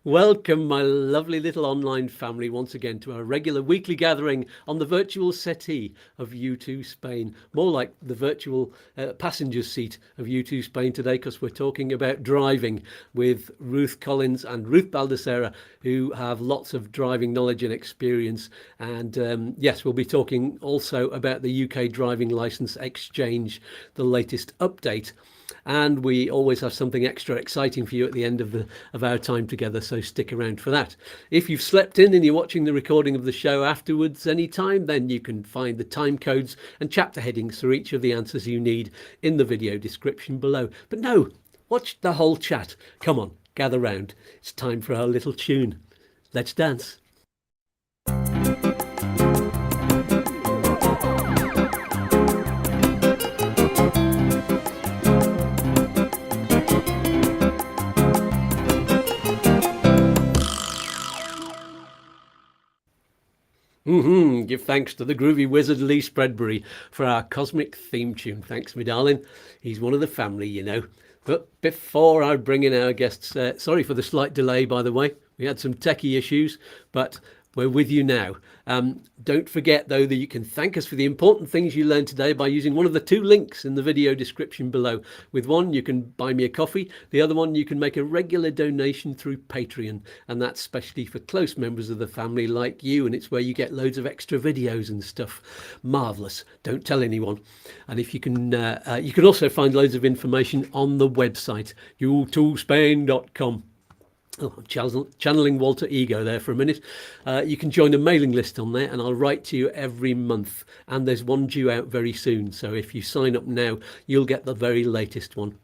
Welcome, my lovely little online family, once again to our regular weekly gathering on the virtual settee of YouTooSpain. More like the virtual passenger seat of YouTooSpain today, because we're talking about driving with Ruth Collins and Ruth Baldacera, who have lots of driving knowledge and experience. And yes, we'll be talking also about the UK driving licence exchange, the latest update. And we always have something extra exciting for you at the end of our time together, so stick around for that. If you've slept in and you're watching the recording of the show afterwards anytime, then you can find the time codes and chapter headings for each of the answers you need in the video description below. But no, watch the whole chat. Come on, gather round. It's time for our little tune. Let's dance. Give thanks to the groovy wizard Lee Spreadbury for our cosmic theme tune. Thanks, me darling. He's one of the family, you know. But before I bring in our guests, sorry for the slight delay, by the way. We had some techie issues, but we're with you now. Don't forget, though, that you can thank us for the important things you learned today by using one of the two links in the video description below. With one, you can buy me a coffee. The other one, you can make a regular donation through Patreon. And that's especially for close members of the family like you. And it's where you get loads of extra videos and stuff. Marvellous. Don't tell anyone. And if you can also find loads of information on the website, YouTooSpain.com. Oh, I'm channeling Walter Ego there for a minute. You can join a mailing list on there, and I'll write to you every month. And there's one due out very soon. So if you sign up now, you'll get the very latest one.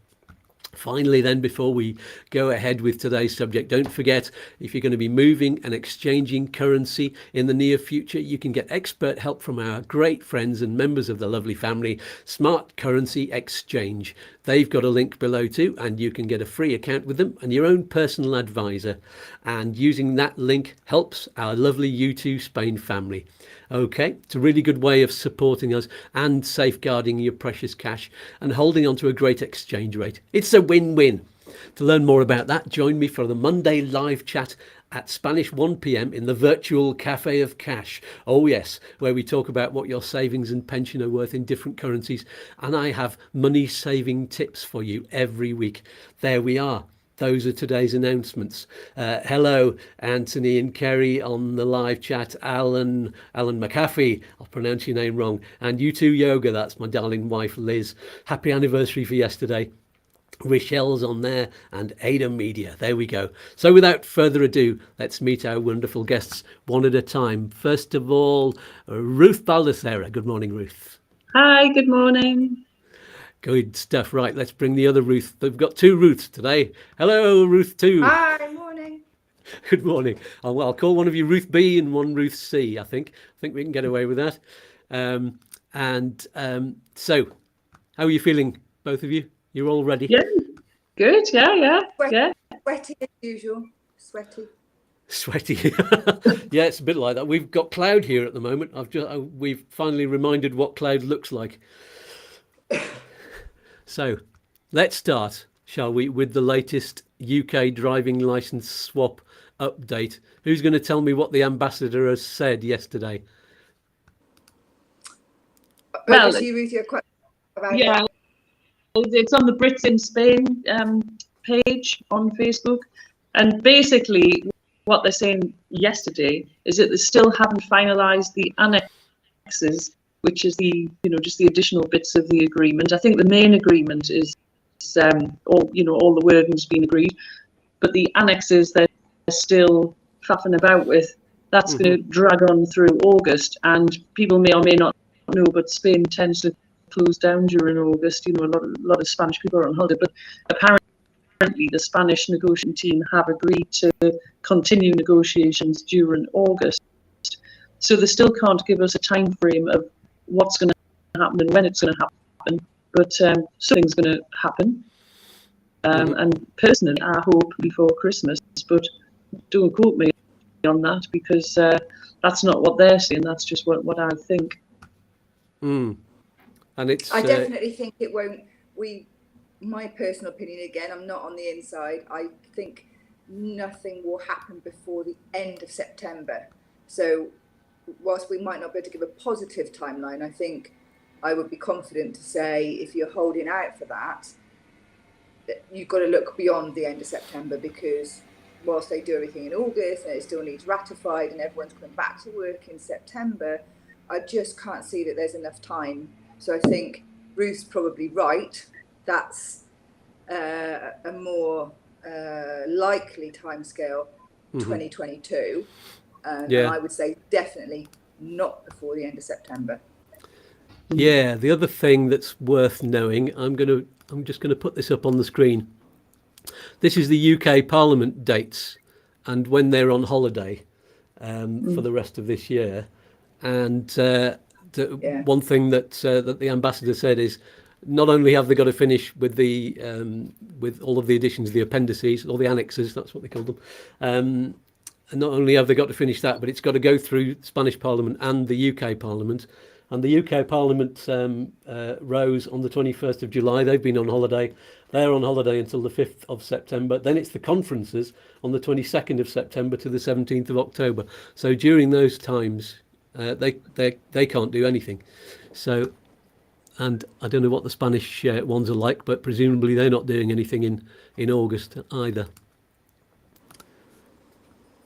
Finally, then, before we go ahead with today's subject, don't forget, if you're going to be moving and exchanging currency in the near future, you can get expert help from our great friends and members of the lovely family, Smart Currency Exchange. They've got a link below too, and you can get a free account with them and your own personal advisor. And using that link helps our lovely YouTooSpain family. Okay, it's a really good way of supporting us and safeguarding your precious cash and holding on to a great exchange rate. It's a win-win. To learn more about that, join me for the Monday live chat at Spanish 1 p.m. in the virtual Cafe of Cash. Oh yes, where we talk about what your savings and pension are worth in different currencies. And I have money saving tips for you every week. There we are. Those are today's announcements. Hello, Anthony and Kerry on the live chat. Alan McAfee, I'll pronounce your name wrong. And you too, Yoga, that's my darling wife, Liz. Happy anniversary for yesterday. Rochelle's on there, and Ada Media. There we go. So without further ado, let's meet our wonderful guests one at a time. First of all, Ruth Baldacera. Good morning, Ruth. Hi, good morning. Good stuff. Right, let's bring the other Ruth. We've got two Ruths today. Hello, Ruth 2. Hi, morning. Good morning. I'll call one of you Ruth B and one Ruth C, I think. I think we can get away with that. So, how are you feeling, both of you? You're all ready? Yeah, good. Yeah. Sweaty as usual. Sweaty. Yeah, it's a bit like that. We've got cloud here at the moment. We've finally reminded what cloud looks like. So let's start, shall we, with the latest UK driving licence swap update. Who's going to tell me what the ambassador has said yesterday? Well, Ruth, you're quite yeah, it's on the Brits in Spain page on Facebook. And basically what they're saying yesterday is that they still haven't finalised the annexes, which is just the additional bits of the agreement. I think the main agreement is all the wording's been agreed, but the annexes they're still faffing about with. That's going to drag on through August, and people may or may not know, but Spain tends to close down during August. A lot of Spanish people are on holiday, but apparently the Spanish negotiating team have agreed to continue negotiations during August. So they still can't give us a time frame of what's going to happen and when it's going to happen, but something's going to happen. And personally, I hope before Christmas, but don't quote me on that, because that's not what they're saying. That's just what I think. And I definitely think it won't. My personal opinion, again, I'm not on the inside. I think nothing will happen before the end of September. So whilst we might not be able to give a positive timeline, I think I would be confident to say if you're holding out for that, you've got to look beyond the end of September, because whilst they do everything in August and it still needs ratified and everyone's coming back to work in September, I just can't see that there's enough time. So I think Ruth's probably right. That's a more likely timescale, 2022. And I would say definitely not before the end of September. Yeah, the other thing that's worth knowing, I'm just going to put this up on the screen. This is the UK Parliament dates and when they're on holiday for the rest of this year. And one thing that the ambassador said is, not only have they got to finish with the with all of the additions, the appendices, or the annexes, that's what they call them. And not only have they got to finish that, but it's got to go through Spanish Parliament and the UK Parliament. And the UK Parliament rose on the 21st of July. They've been on holiday. They're on holiday until the 5th of September. Then it's the conferences on the 22nd of September to the 17th of October. So during those times, they can't do anything. So, and I don't know what the Spanish ones are like, but presumably they're not doing anything in August either.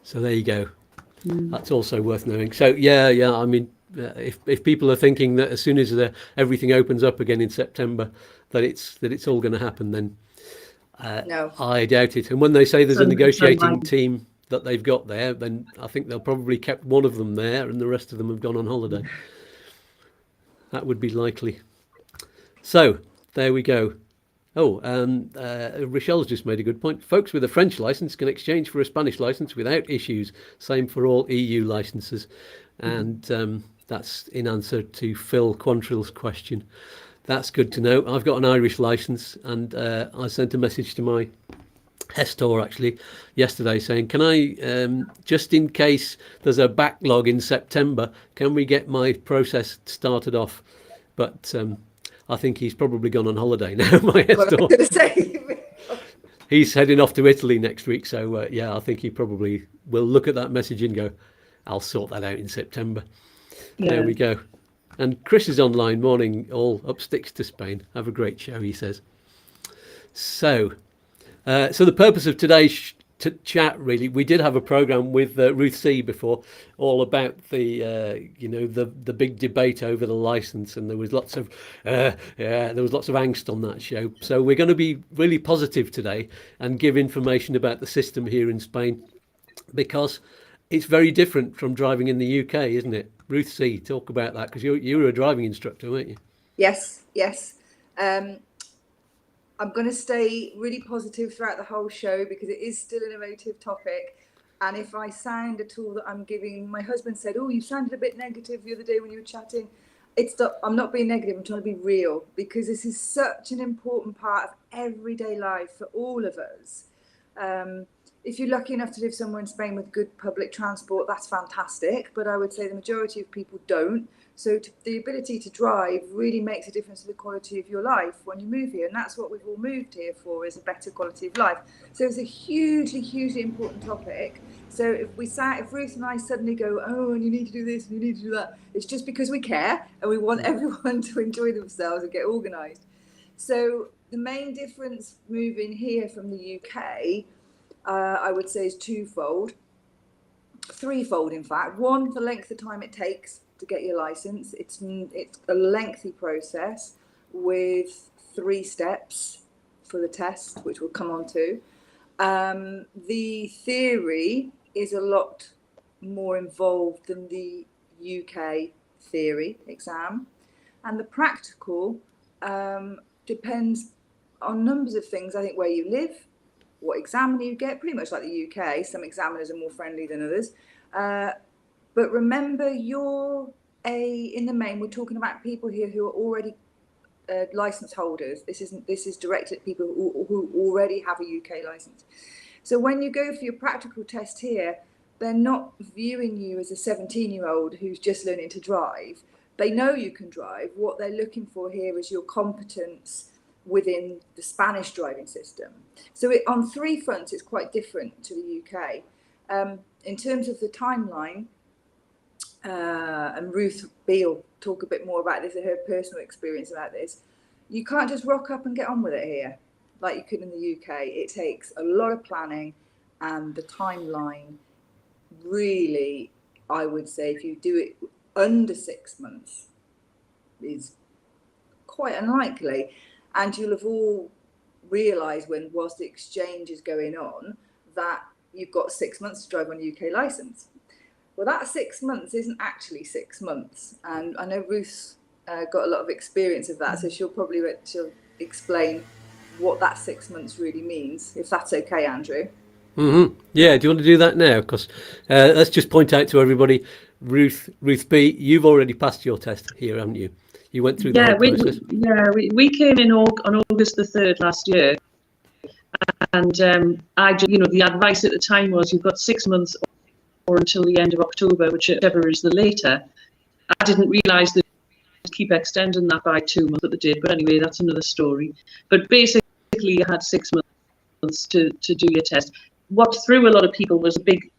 So there you go. That's also worth knowing. So yeah. I mean, if people are thinking that as soon as everything opens up again in September, that it's all going to happen, then No. I doubt it. And when they say there's a negotiating team that they've got there, then I think they'll probably kept one of them there, and the rest of them have gone on holiday. That would be likely. So there we go. Oh, Rochelle's just made a good point. Folks with a French license can exchange for a Spanish license without issues. Same for all EU licenses. And that's in answer to Phil Quantrill's question. That's good to know. I've got an Irish license, and I sent a message to my Hestor actually yesterday saying, can I, just in case there's a backlog in September, can we get my process started off? But I think he's probably gone on holiday now, my Hestor. He's heading off to Italy next week. So I think he probably will look at that message and go, I'll sort that out in September. Yeah. There we go. And Chris is online. Morning, all. Upsticks to Spain. Have a great show, he says. So the purpose of today's chat, really, we did have a program with Ruth C before, all about the the big debate over the license, and there was lots of angst on that show. So we're going to be really positive today and give information about the system here in Spain, because it's very different from driving in the UK, isn't it? Ruth C, talk about that, because you were a driving instructor, weren't you? Yes. I'm going to stay really positive throughout the whole show, because it is still an emotive topic. And if I sound at all that I'm giving, my husband said, oh, you sounded a bit negative the other day when you were chatting. I'm not being negative, I'm trying to be real, because this is such an important part of everyday life for all of us. If you're lucky enough to live somewhere in Spain with good public transport, that's fantastic. But I would say the majority of people don't. So the ability to drive really makes a difference to the quality of your life when you move here. And that's what we've all moved here for, is a better quality of life. So it's a hugely, hugely important topic. So if Ruth and I suddenly go, oh, and you need to do this and you need to do that, it's just because we care and we want everyone to enjoy themselves and get organised. So the main difference moving here from the UK, I would say, is threefold in fact. One, the length of time it takes to get your license. It's a lengthy process with 3 steps for the test, which we'll come on to. The theory is a lot more involved than the UK theory exam, and the practical depends on numbers of things. I think where you live, what examiner you get, pretty much like the UK. Some examiners are more friendly than others. But remember, in the main, we're talking about people here who are already license holders. This is directed at people who already have a UK license. So when you go for your practical test here, they're not viewing you as a 17-year-old who's just learning to drive. They know you can drive. What they're looking for here is your competence within the Spanish driving system. So on three fronts, it's quite different to the UK. In terms of the timeline, and Ruth B will talk a bit more about this, her personal experience about this, you can't just rock up and get on with it here like you could in the UK. It takes a lot of planning, and the timeline really, I would say, if you do it under 6 months, is quite unlikely. And you'll have all realised whilst the exchange is going on that you've got 6 months to drive on a UK licence. Well, that 6 months isn't actually 6 months, and I know Ruth's got a lot of experience of that, so she'll explain what that 6 months really means, if that's okay, Andrew. Yeah, do you want to do that now? Because let's just point out to everybody, Ruth B, you've already passed your test here, haven't you? You went through the whole process. We came in on August the 3rd last year, and the advice at the time was you've got 6 months or until the end of October, whichever is the later. I didn't realise that keep extending that by 2 months, but they did. But anyway, that's another story. But basically, you had 6 months to do your test. What threw a lot of people was a big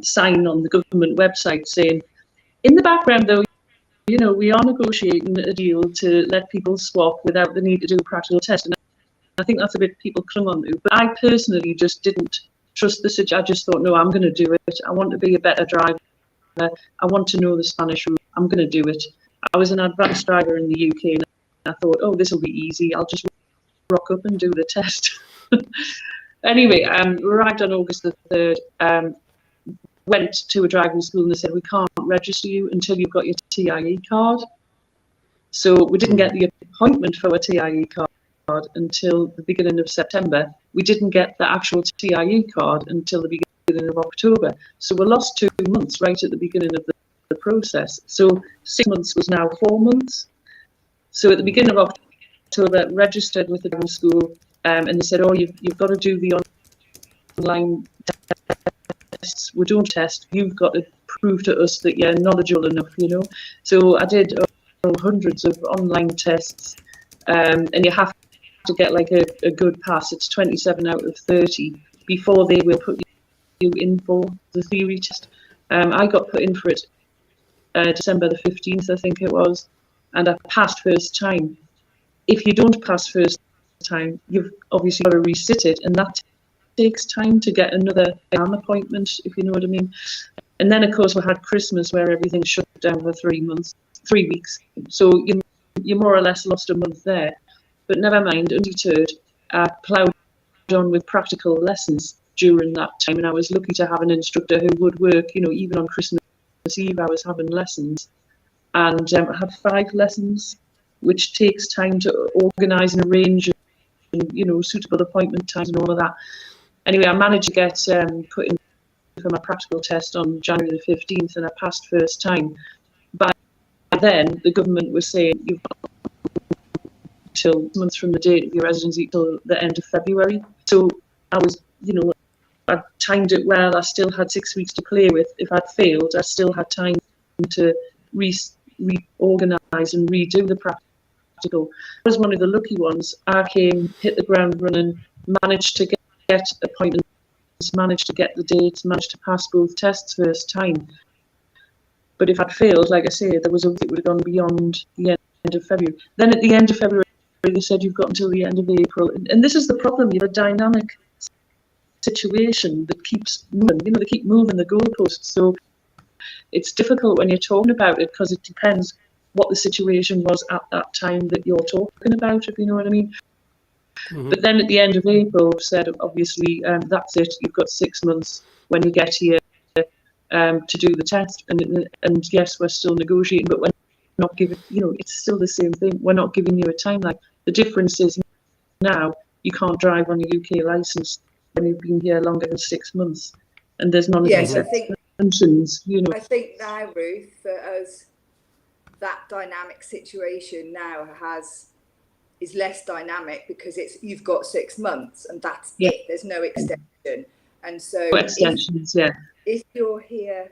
sign on the government website saying, in the background, though, we are negotiating a deal to let people swap without the need to do a practical test. And I think that's a bit people clung on to. But I personally just didn't trust the situation. I just thought, no, I'm going to do it. I want to be a better driver. I want to know the Spanish route. I'm going to do it. I was an advanced driver in the UK, and I thought, oh, this will be easy. I'll just rock up and do the test. Anyway, arrived on August the 3rd, went to a driving school, and they said, we can't register you until you've got your TIE card. So we didn't get the appointment for a TIE card until the beginning of September. We didn't get the actual TIE card until the beginning of October. So we lost 2 months right at the beginning of the process. So 6 months was now 4 months. So at the beginning of October, registered with the driving school, and they said, oh, you've got to do the online tests. We don't test. You've got to prove to us that you're knowledgeable enough, So I did hundreds of online tests, and you have to get like a good pass. It's 27 out of 30 before they will put you in for the theory test. I got put in for it December the 15th, I think it was, and I passed first time. If you don't pass first time, you've obviously got to resit it, and that takes time to get another exam appointment, if you know what I mean. And then, of course, we had Christmas where everything shut down for 3 weeks. So you more or less lost a month there. But never mind, undeterred, I ploughed on with practical lessons during that time, and I was lucky to have an instructor who would work, even on Christmas Eve I was having lessons. And I had 5 lessons, which takes time to organise and arrange, and, suitable appointment times and all of that. Anyway, I managed to get put in for my practical test on January the 15th, and I passed first time. By then, the government was saying you've got till months from the date of your residency till the end of February. So I was, I timed it well. I still had 6 weeks to play with. If I'd failed, I still had time to reorganise and redo the practical. I was one of the lucky ones. I came, hit the ground running, managed to get appointments, managed to get the dates, managed to pass both tests first time. But if I'd failed, like I say, there was a week it would have gone beyond the end of February. Then at the end of February, they said you've got until the end of April. And this is the problem. You have a dynamic situation that keeps moving. They keep moving the goalposts. So it's difficult when you're talking about it because it depends what the situation was at that time that you're talking about, if you know what I mean. Mm-hmm. But then at the end of April, said obviously that's it. You've got 6 months when you get here to do the test. And yes, we're still negotiating, but we're not giving. It's still the same thing. We're not giving you a timeline. The difference is now you can't drive on a UK license when you've been here longer than 6 months, and there's none of these exemptions. I think now, Ruth, for us, that dynamic situation now is less dynamic because you've got 6 months and that's it. There's no extension, and so no extensions. If you're here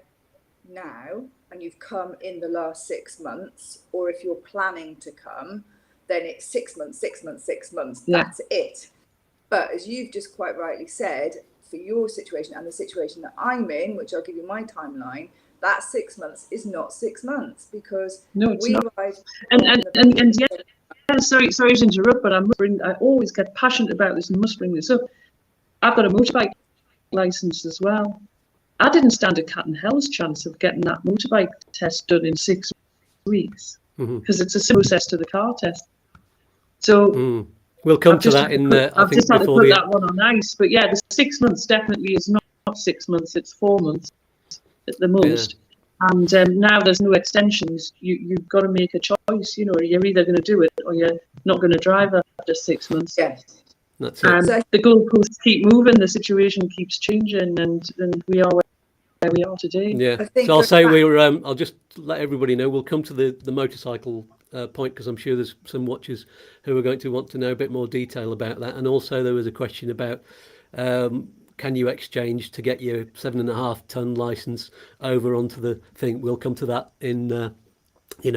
now and you've come in the last 6 months, or if you're planning to come, then it's 6 months, 6 months, 6 months. Yeah. That's it. But as you've just quite rightly said, for your situation and the situation that I'm in, which I'll give you my timeline, that 6 months is not 6 months, because No, it's we not. arrived And yeah, sorry to interrupt, but I always get passionate about this and must bring this up. I've got a motorbike license as well. I didn't stand a cat and hell's chance of getting that motorbike test done in 6 weeks, because it's a similar process to the car test. So we'll come to that in I've just had to put that one on ice. But yeah, the 6 months definitely is not 6 months, it's 4 months at the most. And now there's no extensions. You've got to make a choice. You know, you're either going to do it or you're not going to drive after 6 months. Yeah. That's it. The goalposts keep moving, the situation keeps changing, and we are where we are today. Yeah. So I'll say I'll just let everybody know we'll come to the motorcycle point, because I'm sure there's some watchers who are going to want to know a bit more detail about that. And also there was a question about can you exchange to get your 7.5 ton license over onto the thing. We'll come to that in a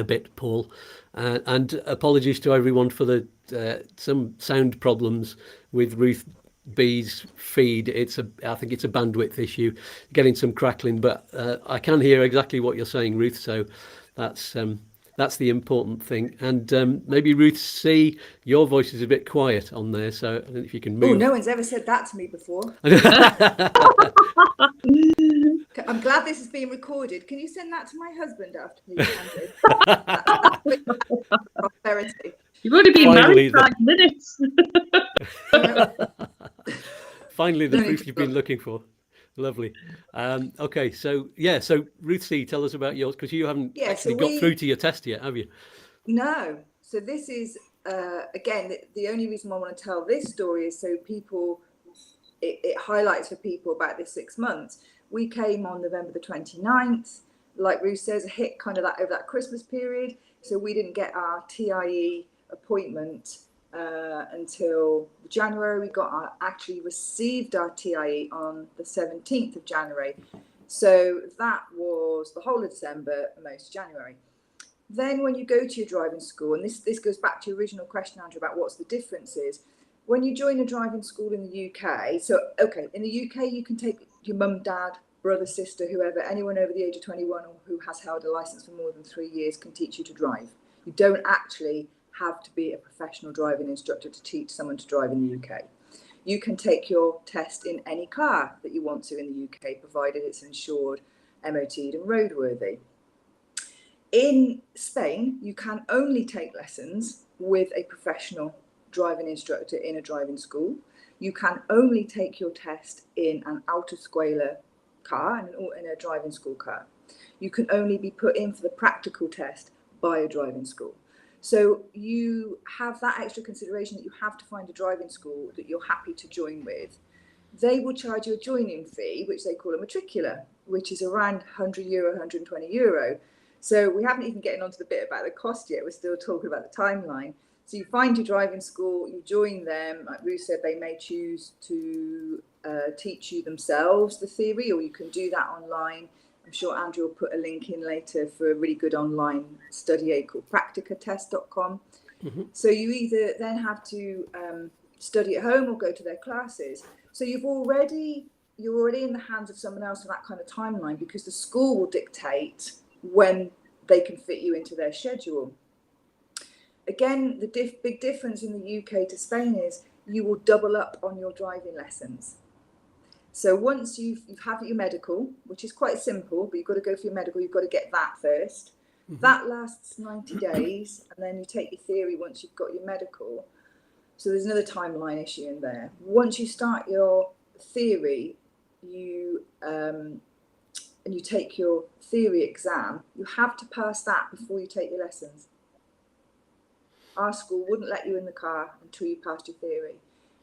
bit, Paul. And apologies to everyone for the some sound problems with Ruth B's feed. I think it's a bandwidth issue, getting some crackling, but I can hear exactly what you're saying, Ruth. So that's the important thing. And maybe Ruth C, your voice is a bit quiet on there, so I don't know if you can move. Oh, no one's ever said that to me before. I'm glad this is being recorded. Can you send that to my husband after me, Andrew? Prosperity. You've already been married 5 minutes. Finally, the proof you've been looking for. Lovely. Okay, so Ruth C, tell us about yours, because you haven't actually got through to your test yet, have you? No. So this is, again, the only reason I want to tell this story is so people, it highlights for people about this 6 months. We came on November the 29th, like Ruth says, hit kind of that over that Christmas period. So we didn't get our TIE appointment until January. We actually received our TIE on the 17th of January. So that was the whole of December, most of January. Then when you go to your driving school, and this goes back to your original question, Andrew, about what's the differences. When you join a driving school in the UK, in the UK, you can take your mum, dad, brother, sister, whoever, anyone over the age of 21 or who has held a license for more than 3 years can teach you to drive. You don't actually have to be a professional driving instructor to teach someone to drive in the UK. You can take your test in any car that you want to in the UK, provided it's insured, MOT'd and roadworthy. In Spain, you can only take lessons with a professional driving instructor in a driving school. You can only take your test in an autoescuela car, in a driving school car. You can only be put in for the practical test by a driving school. So you have that extra consideration that you have to find a driving school that you're happy to join with. They will charge you a joining fee, which they call a matricula, which is around €100, €120. So we haven't even gotten onto the bit about the cost yet. We're still talking about the timeline. So you find your driving school, you join them. Like Ruth said, they may choose to teach you themselves the theory, or you can do that online. I'm sure Andrew will put a link in later for a really good online study aid called practicatest.com. Mm-hmm. So you either then have to study at home or go to their classes. So you're already in the hands of someone else for that kind of timeline, because the school will dictate when they can fit you into their schedule. Again, the big difference in the UK to Spain is you will double up on your driving lessons. So once you've had your medical, which is quite simple, but you've got to go for your medical, you've got to get that first. Mm-hmm. That lasts 90 days, and then you take your theory once you've got your medical. So there's another timeline issue in there. Once you start your theory, and you take your theory exam, you have to pass that before you take your lessons. Our school wouldn't let you in the car until you passed your theory.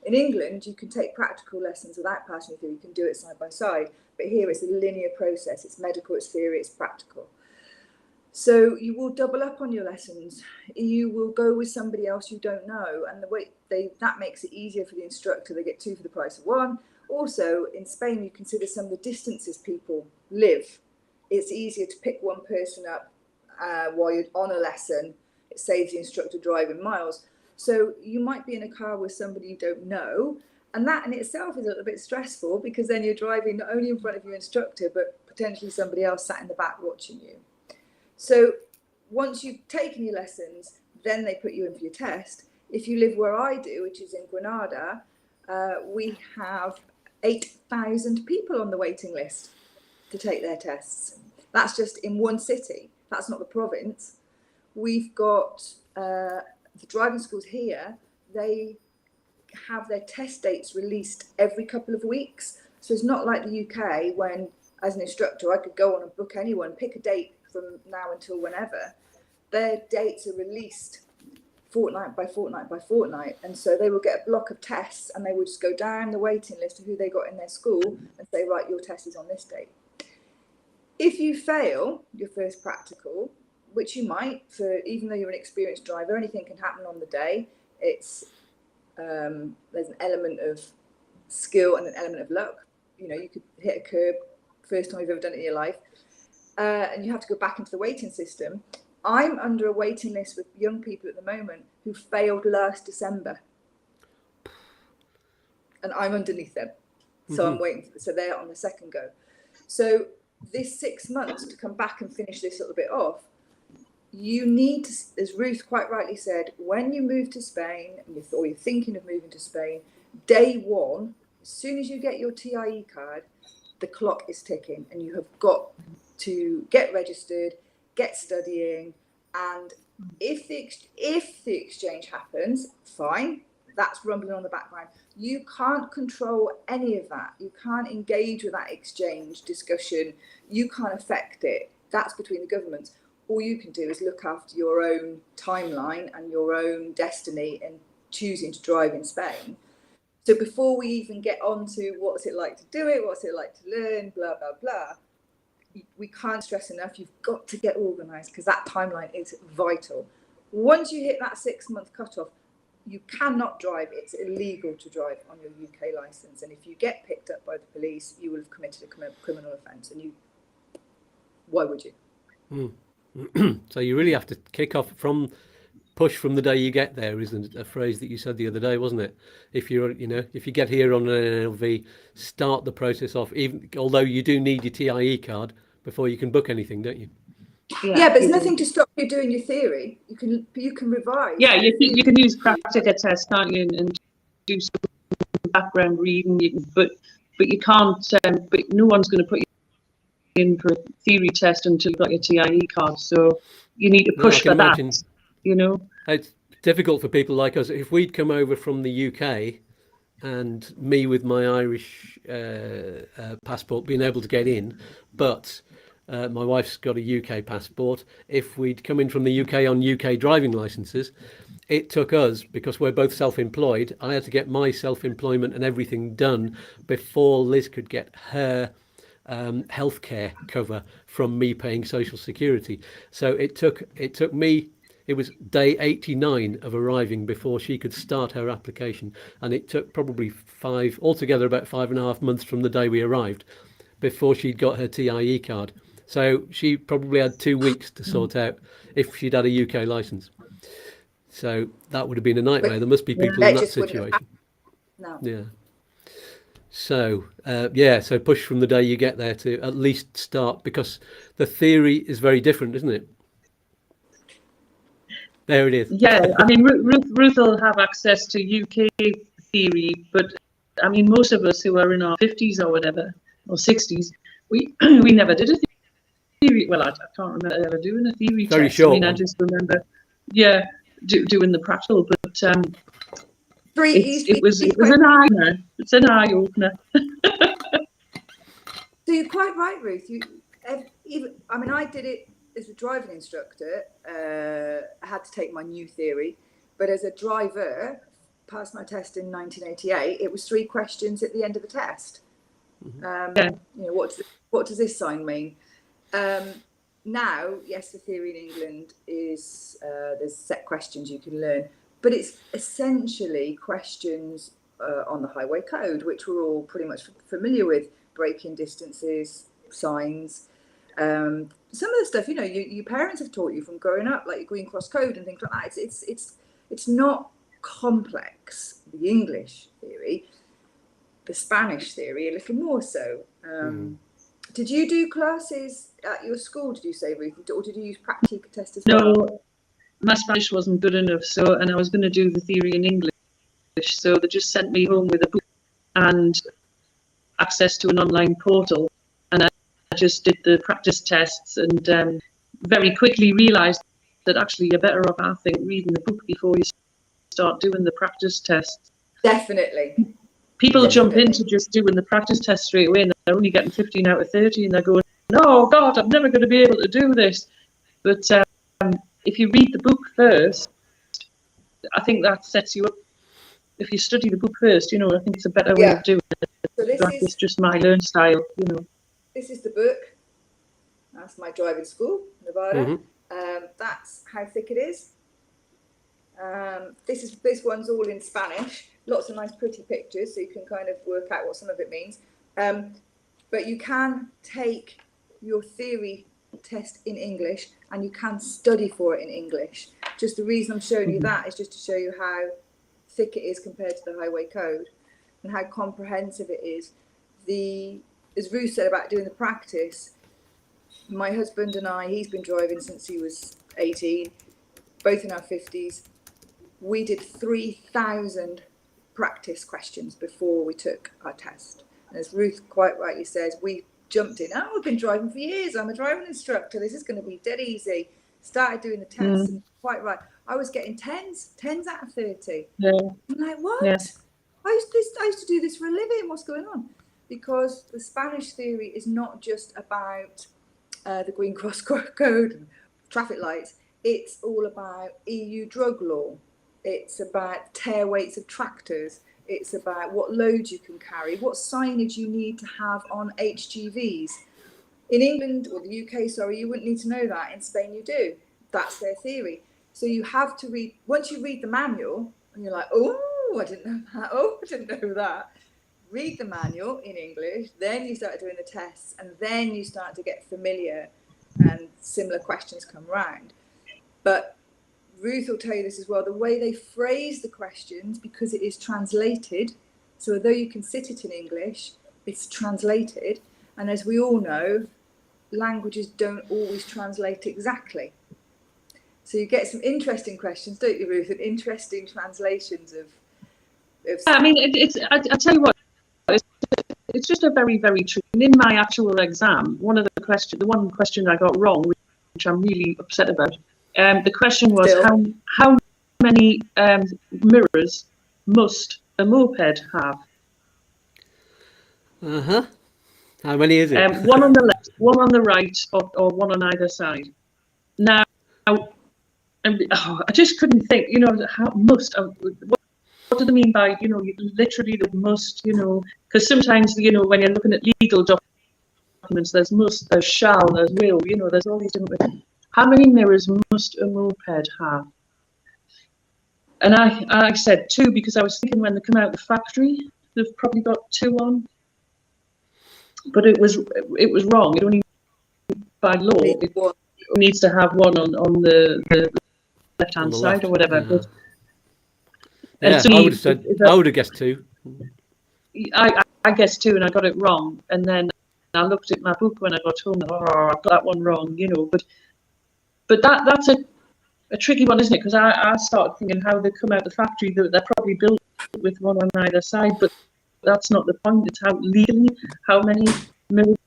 In England, you can take practical lessons without passing your theory. You can do it side by side. But here it's a linear process. It's medical, it's theory, it's practical. So you will double up on your lessons. You will go with somebody else you don't know. And the way that makes it easier for the instructor. They get 2 for the price of 1. Also, in Spain, you consider some of the distances people live. It's easier to pick one person up while you're on a lesson it saves the instructor driving miles. So you might be in a car with somebody you don't know, and that in itself is a little bit stressful, because then you're driving not only in front of your instructor, but potentially somebody else sat in the back watching you. So once you've taken your lessons, then they put you in for your test. If you live where I do, which is in Granada, we have 8,000 people on the waiting list to take their tests. That's just in one city. That's not the province. We've got the driving schools here, they have their test dates released every couple of weeks. So it's not like the UK when, as an instructor, I could go on and book anyone, pick a date from now until whenever. Their dates are released fortnight by fortnight by fortnight, and so they will get a block of tests and they will just go down the waiting list of who they got in their school and say, right, your test is on this date. If you fail your first practical, which you might, for even though you're an experienced driver, anything can happen on the day. It's there's an element of skill and an element of luck. You know, you could hit a curb first time you've ever done it in your life, and you have to go back into the waiting system. I'm under a waiting list with young people at the moment who failed last December, and I'm underneath them. So I'm waiting. So they're on the second go. So this 6 months to come back and finish this little bit off, you need to, as Ruth quite rightly said, when you move to Spain, or you're thinking of moving to Spain, day one, as soon as you get your TIE card, the clock is ticking, and you have got to get registered, get studying, and if the exchange happens, fine, that's rumbling on the background. You can't control any of that. You can't engage with that exchange discussion. You can't affect it. That's between the governments. All you can do is look after your own timeline and your own destiny in choosing to drive in Spain. So before we even get on to what's it like to do it, what's it like to learn, blah, blah, blah, we can't stress enough, you've got to get organised, because that timeline is vital. Once you hit that 6 month cutoff, you cannot drive. It's illegal to drive on your UK licence. And if you get picked up by the police, you will have committed a criminal offence. And why would you? So you really have to kick off from push from the day you get there, isn't it? A phrase that you said the other day, wasn't it? If you're, if you get here on an NLV, start the process off, even although you do need your TIE card before you can book anything, don't you? Yeah, but there's nothing to stop you doing your theory. You can revise. Yeah, you can use practical tests, can't you, and do some background reading. But you can't. But no one's going to put you in for a theory test until you've got your TIE card. So you need to push for that. It's difficult for people like us. If we'd come over from the UK, and me with my Irish passport being able to get in, but my wife's got a UK passport. If we'd come in from the UK on UK driving licenses, it took us, because we're both self-employed, I had to get my self-employment and everything done before Liz could get her healthcare cover from me paying Social Security. So it took me, it was day 89 of arriving before she could start her application, and it took probably altogether about 5.5 months from the day we arrived before she'd got her TIE card. So she probably had 2 weeks to sort out if she'd had a UK licence. So that would have been a nightmare. There must be people in that situation. No. Yeah. So, so push from the day you get there to at least start, because the theory is very different, isn't it? There it is. Yeah, I mean, Ruth will have access to UK theory, but I mean, most of us who are in our 50s or whatever, or 60s, we never did a theory. Well, I can't remember ever doing a theory very test. Short I mean, one. I just remember, doing the practical, but it was an eye-opener. It's an eye-opener. So you're quite right, Ruth. I did it as a driving instructor. I had to take my new theory, but as a driver, passed my test in 1988. It was 3 questions at the end of the test. What does this sign mean? Now, yes, the theory in England is there's set questions you can learn, but it's essentially questions on the highway code, which we're all pretty much familiar with: braking distances, signs. Some of the stuff, your parents have taught you from growing up, like your Green Cross Code and things like that. It's not complex. The English theory, the Spanish theory, a little more so. Did you do classes at your school, did you say, Ruth? Or did you use practica test as well? No, my Spanish wasn't good enough, and I was going to do the theory in English, so they just sent me home with a book and access to an online portal, and I just did the practice tests, and very quickly realised that actually you're better off, I think, reading the book before you start doing the practice tests. Definitely. People jump into just doing the practice test straight away, and they're only getting 15 out of 30, and they're going, "Oh God, I'm never going to be able to do this." But if you read the book first, I think that sets you up. If you study the book first, I think it's a better way of doing it. So It's just my learn style, This is the book. That's my driving school, Nevada. That's how thick it is. This one's all in Spanish. Lots of nice pretty pictures, so you can kind of work out what some of it means. But you can take your theory test in English and you can study for it in English. Just the reason I'm showing you that is just to show you how thick it is compared to the Highway Code and how comprehensive it is. As Ruth said about doing the practice, my husband and I, he's been driving since he was 18, both in our 50s. We did 3,000 practice questions before we took our test. And as Ruth quite rightly says, we jumped in. I've been driving for years. I'm a driving instructor. This is going to be dead easy. Started doing the tests. And quite right. I was getting 10s out of 30. Yeah. I'm like, what? Yeah. I used to do this for a living. What's going on? Because the Spanish theory is not just about the Green Cross Code and traffic lights. It's all about EU drug law. It's about tear weights of tractors. It's about what loads you can carry, what signage you need to have on HGVs. In England, or the UK, sorry, you wouldn't need to know that. In Spain, you do. That's their theory. So you have to read, once you read the manual, and you're like, oh, I didn't know that. Oh, I didn't know that. Read the manual in English, then you start doing the tests, and then you start to get familiar and similar questions come round. But Ruth will tell you this as well, the way they phrase the questions, because it is translated, so although you can sit it in English, it's translated, and as we all know, languages don't always translate exactly. So you get some interesting questions, don't you, Ruth, and interesting translations of I mean, I tell you what, it's just a very, very true. In my actual exam, the one question I got wrong, which I'm really upset about, the question was how many mirrors must a moped have? How many is it? One on the left, one on the right, or one on either side. Now, I just couldn't think. How must? What do they mean by, literally the must, because sometimes, when you're looking at legal documents, there's must, there's shall, there's will, there's all these different. How many mirrors must a moped have? And I said 2 because I was thinking when they come out of the factory, they've probably got 2 on. But it was wrong. It only, by law, it needs to have one on the left-hand side or whatever. Yeah. Yeah, I would have guessed 2. I guessed 2 and I got it wrong. And then I looked at my book when I got home and I've got that one wrong, But that's a tricky one, isn't it? Because I started thinking how they come out the factory, they're probably built with one on either side, but that's not the point. It's how legally, how many mirrors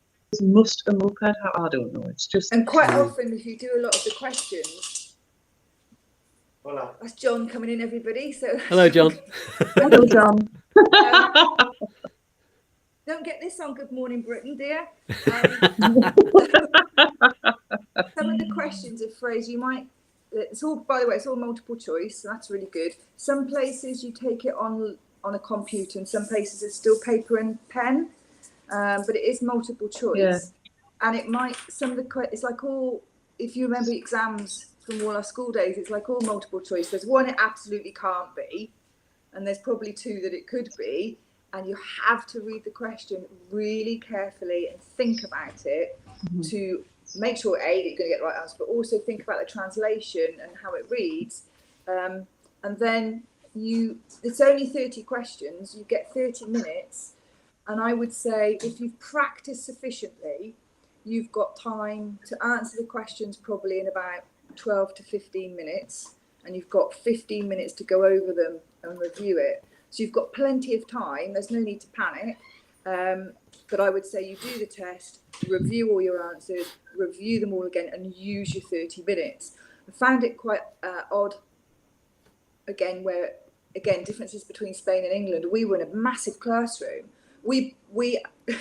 must a moped have? I don't know. It's just... And quite often, if you do a lot of the questions... Hola. That's John coming in, everybody. So hello, John. Hello, John. Don't get this on Good Morning Britain, dear. Some of the questions are phrased. You might. It's all, by the way, it's all multiple choice. So that's really good. Some places you take it on a computer, and some places it's still paper and pen. But it is multiple choice. Yeah. And it might. It's like all. If you remember exams from all our school days, it's like all multiple choice. There's one it absolutely can't be, and there's probably 2 that it could be, and you have to read the question really carefully and think about it to make sure that you're going to get the right answer, but also think about the translation and how it reads. And then it's only 30 questions, you get 30 minutes. And I would say if you've practiced sufficiently, you've got time to answer the questions probably in about 12 to 15 minutes. And you've got 15 minutes to go over them and review it. So you've got plenty of time. There's no need to panic. But I would say you do the test, review all your answers, review them all again, and use your 30 minutes. I found it quite odd, again, differences between Spain and England. We were in a massive classroom. We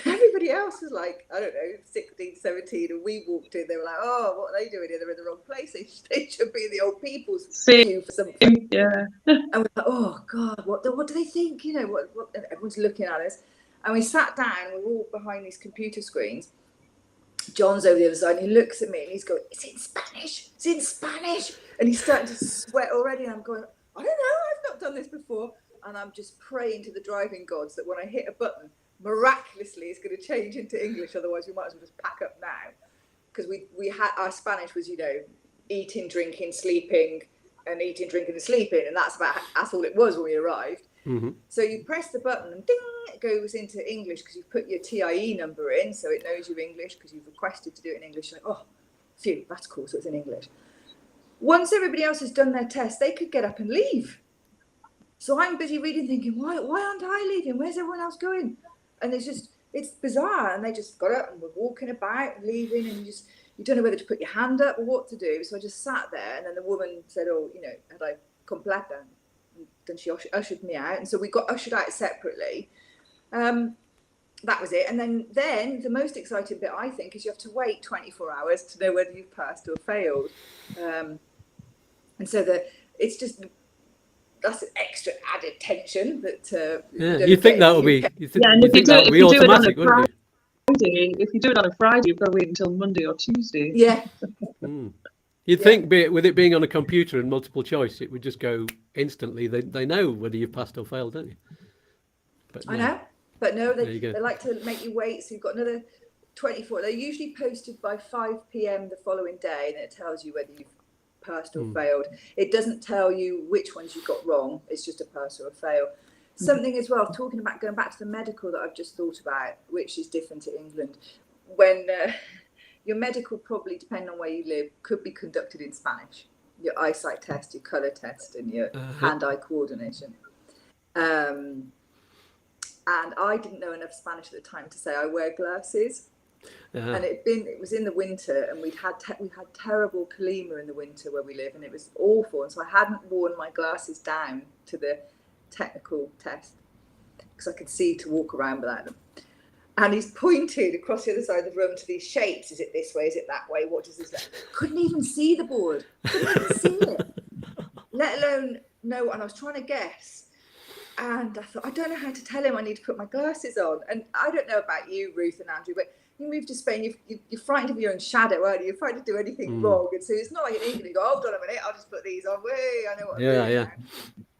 everybody else was like, I don't know, 16, 17, and we walked in, they were like, oh, what are they doing here? They're in the wrong place. They should be in the old people's queue for something. Yeah. And we're like, oh God, what do they think? You know, what everyone's looking at us. And we sat down, we were all behind these computer screens. John's over the other side, and he looks at me and he's going, it's in Spanish, it's in Spanish. And he's starting to sweat already. And I'm going, I don't know, I've not done this before. And I'm just praying to the driving gods that when I hit a button, miraculously it's going to change into English. Otherwise, we might as well just pack up now. Because we had, our Spanish was, you know, eating, drinking, sleeping, and eating, drinking, and sleeping. And that's all it was when we arrived. Mm-hmm. So you press the button and ding, it goes into English because you've put your TIE number in, so it knows you're English because you've requested to do it in English. You're like, oh, phew, that's cool, so it's in English. Once everybody else has done their test, they could get up and leave. So I'm busy reading, thinking, why aren't I leaving? Where's everyone else going? And it's bizarre. And they just got up and were walking about and leaving, and you don't know whether to put your hand up or what to do. So I just sat there, and then the woman said, oh, you know, had I completa? And then she ushered me out. And so we got ushered out separately. That was it. And then the most exciting bit, I think, is you have to wait 24 hours to know whether you've passed or failed. And so it's just, that's an extra added tension that you think that will be automatic, wouldn't you? If you do it on a Friday, you've got to wait until Monday or Tuesday. Yeah. You'd think with it being on a computer and multiple choice, it would just go instantly. They know whether you've passed or failed, don't you? But no. I know, but no, they like to make you wait. So you've got another 24. They're usually posted by 5 p.m. the following day, and it tells you whether you've passed or failed. It doesn't tell you which ones you got wrong. It's just a pass or a fail. Something as well, talking about going back to the medical that I've just thought about, which is different to England. When your medical, probably depending on where you live, could be conducted in Spanish. Your eyesight test, your colour test, and your hand-eye coordination. And I didn't know enough Spanish at the time to say I wear glasses. And it was in the winter, and we had terrible calima in the winter where we live, and it was awful. And so I hadn't worn my glasses down to the technical test because I could see to walk around without them. And he's pointed across the other side of the room to these shapes. Is it this way? Is it that way? What does this look? Couldn't even see the board. Couldn't even see it. Let alone know. And I was trying to guess. And I thought, I don't know how to tell him I need to put my glasses on. And I don't know about you, Ruth and Andrew, but you moved to Spain, you're frightened of your own shadow, aren't you? You're frightened to do anything wrong. And so it's not like in England, you go, hold on a minute, I'll just put these on. Way, I know what I'm doing now.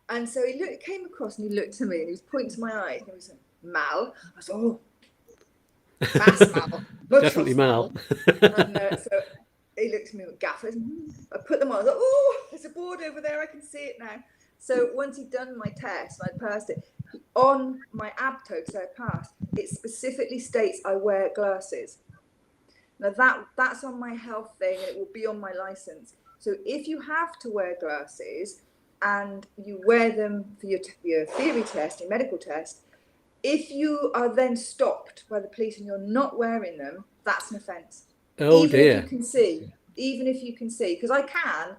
And so he came across and he looked at me and he was pointing to my eyes and he was like, Mal. I was like, oh, mass Mal. Definitely Mal. And so he looked at me with gaffers. I put them on. I was like, oh, there's a board over there. I can see it now. So once he'd done my test and I'd passed it, on my abto, because I passed, it specifically states I wear glasses. Now that's on my health thing, and it will be on my license. So if you have to wear glasses and you wear them for your theory test, your medical test, if you are then stopped by the police and you're not wearing them, that's an offence. Oh even dear. If you can see, because I can,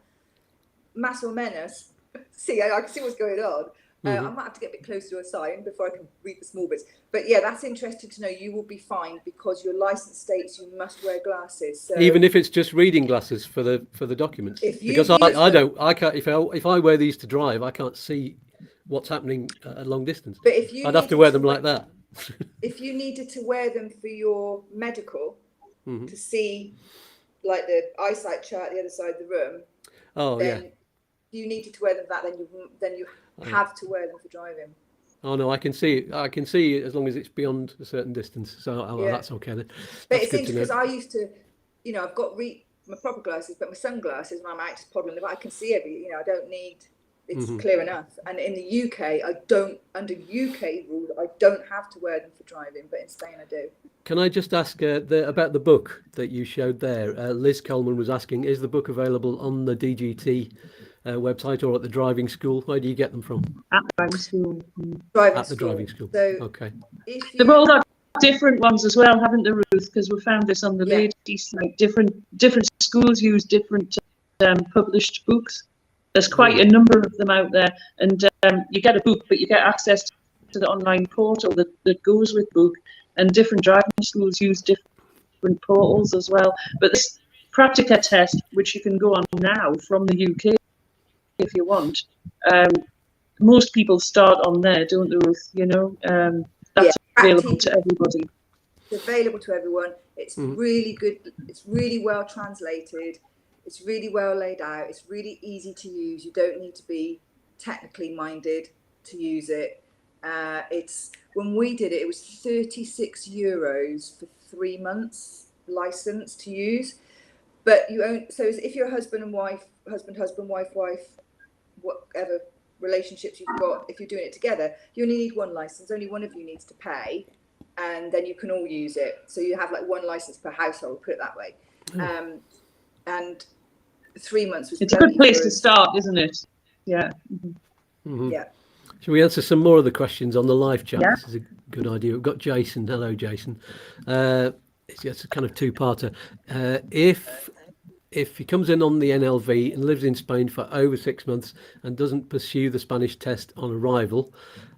más o menos, see, I can see what's going on. I might have to get a bit closer to a sign before I can read the small bits. But yeah, that's interesting to know. You will be fined because your license states you must wear glasses. So even if it's just reading glasses for the documents, because I can't. If I wear these to drive, I can't see what's happening at long distance. But if you I'd have to wear them like that. If you needed to wear them for your medical to see, like the eyesight chart at the other side of the room, then you needed to wear them for that. Then you have to wear them for driving. Oh no, I can see it. I can see it as long as it's beyond a certain distance. So that's okay then. But it's interesting because I used to you know, I've got my proper glasses, but my sunglasses when I'm out just poddling about, I can see everything. You know, I don't need. It's clear enough. And in the UK, I don't, under UK rules, I don't have to wear them for driving, but in Spain I do. Can I just ask about the book that you showed there? Liz Coleman was asking, is the book available on the DGT website or at the driving school? Where do you get them from? At the driving school. At the driving school. So okay. They've all got different ones as well, haven't they, Ruth? Because we found this on the ladies' site. Different schools use different published books. There's quite a number of them out there, and you get a book, but you get access to the online portal that goes with book, and different driving schools use different portals as well. But this Practica test, which you can go on now from the UK if you want, most people start on there, don't they, Ruth? You know, that's available to everybody. It's available to everyone. It's really good. It's really well translated. It's really well laid out. It's really easy to use. You don't need to be technically minded to use it. It's when we did it, it was €36 for 3 months license to use. But you own, so if you're husband and wife, wife, whatever relationships you've got, if you're doing it together, you only need one license. Only one of you needs to pay, and then you can all use it. So you have like one license per household, put it that way. And 3 months was. It's a good place to start, isn't it? Yeah. Yeah. Shall we answer some more of the questions on the live chat? Yeah. This is a good idea. We've got Jason. Hello, Jason. It's a kind of two-parter. If he comes in on the NLV and lives in Spain for over 6 months and doesn't pursue the Spanish test on arrival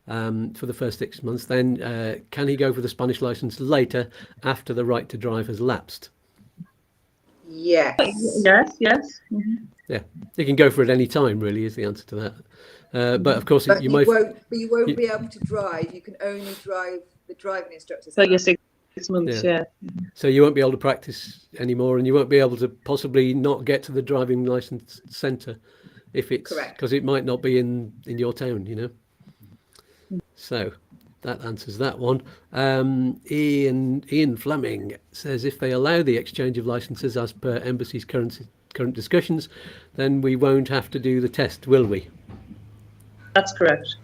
for the first 6 months, then can he go for the Spanish license later after the right to drive has lapsed? Yes. Yes. Yeah, you can go for it any time, really, is the answer to that. But of course, you won't be able to drive. You can only drive the driving instructors. So you're 6 months, yeah. So you won't be able to practice anymore, and you won't be able to possibly not get to the driving license centre if it's correct, because it might not be in your town, you know. So that answers that one. Ian Fleming says if they allow the exchange of licenses as per Embassy's current discussions, then we won't have to do the test, will we? That's correct.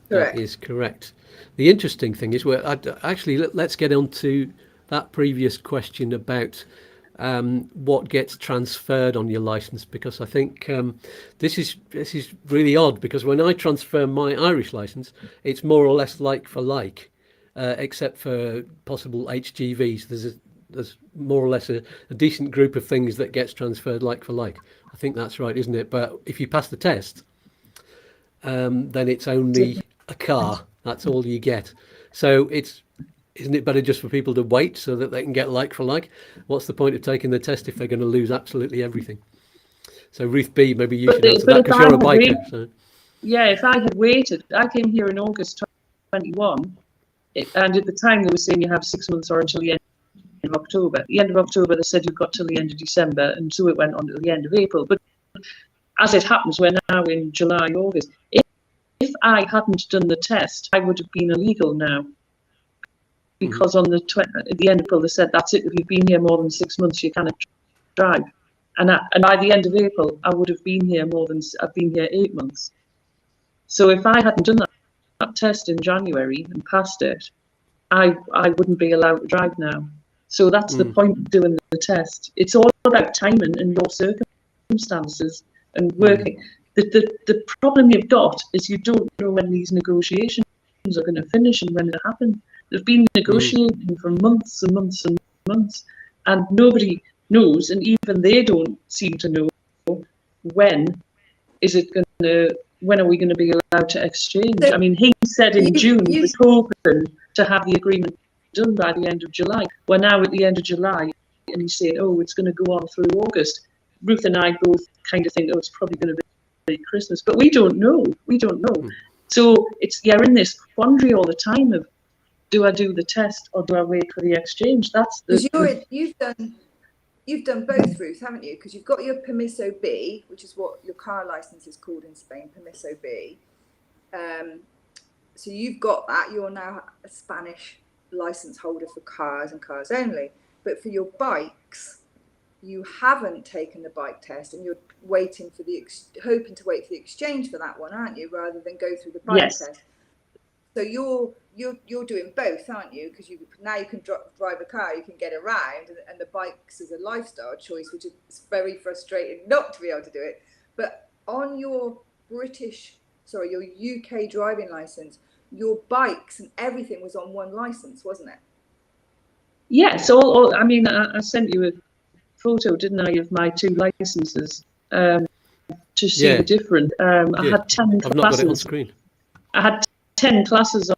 That is correct. The interesting thing is, let's get on to that previous question about what gets transferred on your license, because I think this is really odd, because when I transfer my Irish license, it's more or less like for like, except for possible HGVs. There's more or less a decent group of things that gets transferred like for like. I think that's right, isn't it? But if you pass the test, then it's only a car. That's all you get. So isn't it better just for people to wait so that they can get like for like? What's the point of taking the test if they're going to lose absolutely everything? So Ruth B, maybe you should answer that, because you're a biker. So. Yeah, if I had waited, I came here in August 21, and at the time they were saying you have 6 months or until the end of October. At the end of October, they said you've got till the end of December, and so it went on to the end of April. But as it happens, we're now in July, August. If I hadn't done the test, I would have been illegal now. Because at the end of April, they said, that's it, if you've been here more than 6 months, you cannot drive. And by the end of April, I would have been here I've been here 8 months. So if I hadn't done that test in January and passed it, I wouldn't be allowed to drive now. So that's the point of doing the test. It's all about timing and your circumstances and working. The problem you've got is you don't know when these negotiations are going to finish and when it'll happen. They've been negotiating for months and months and months, and nobody knows, and even they don't seem to know when are we going to be allowed to exchange. I mean, he said in June he was hoping to have the agreement done by the end of July. We're now at the end of July, and he's saying, it's going to go on through August. Ruth and I both kind of think, it's probably going to be Christmas, but we don't know. So you're in this quandary all the time of, do I do the test or do I wait for the exchange? That's you've done both, Ruth, haven't you? Because you've got your Permiso B, which is what your car license is called in Spain, Permiso B. So you've got that. You're now a Spanish license holder for cars and cars only. But for your bikes, you haven't taken the bike test and you're waiting for hoping to wait for the exchange for that one, aren't you, rather than go through the bike test? So you're doing both, aren't you? Because now you can drive a car, you can get around, and the bikes is a lifestyle choice, which is very frustrating not to be able to do it. But on your your UK driving license, your bikes and everything was on one license, wasn't it? Yes. I mean, I sent you a photo, didn't I, of my 2 licenses to see the difference. I had 10 classes. I've not got it on screen. I had 10 classes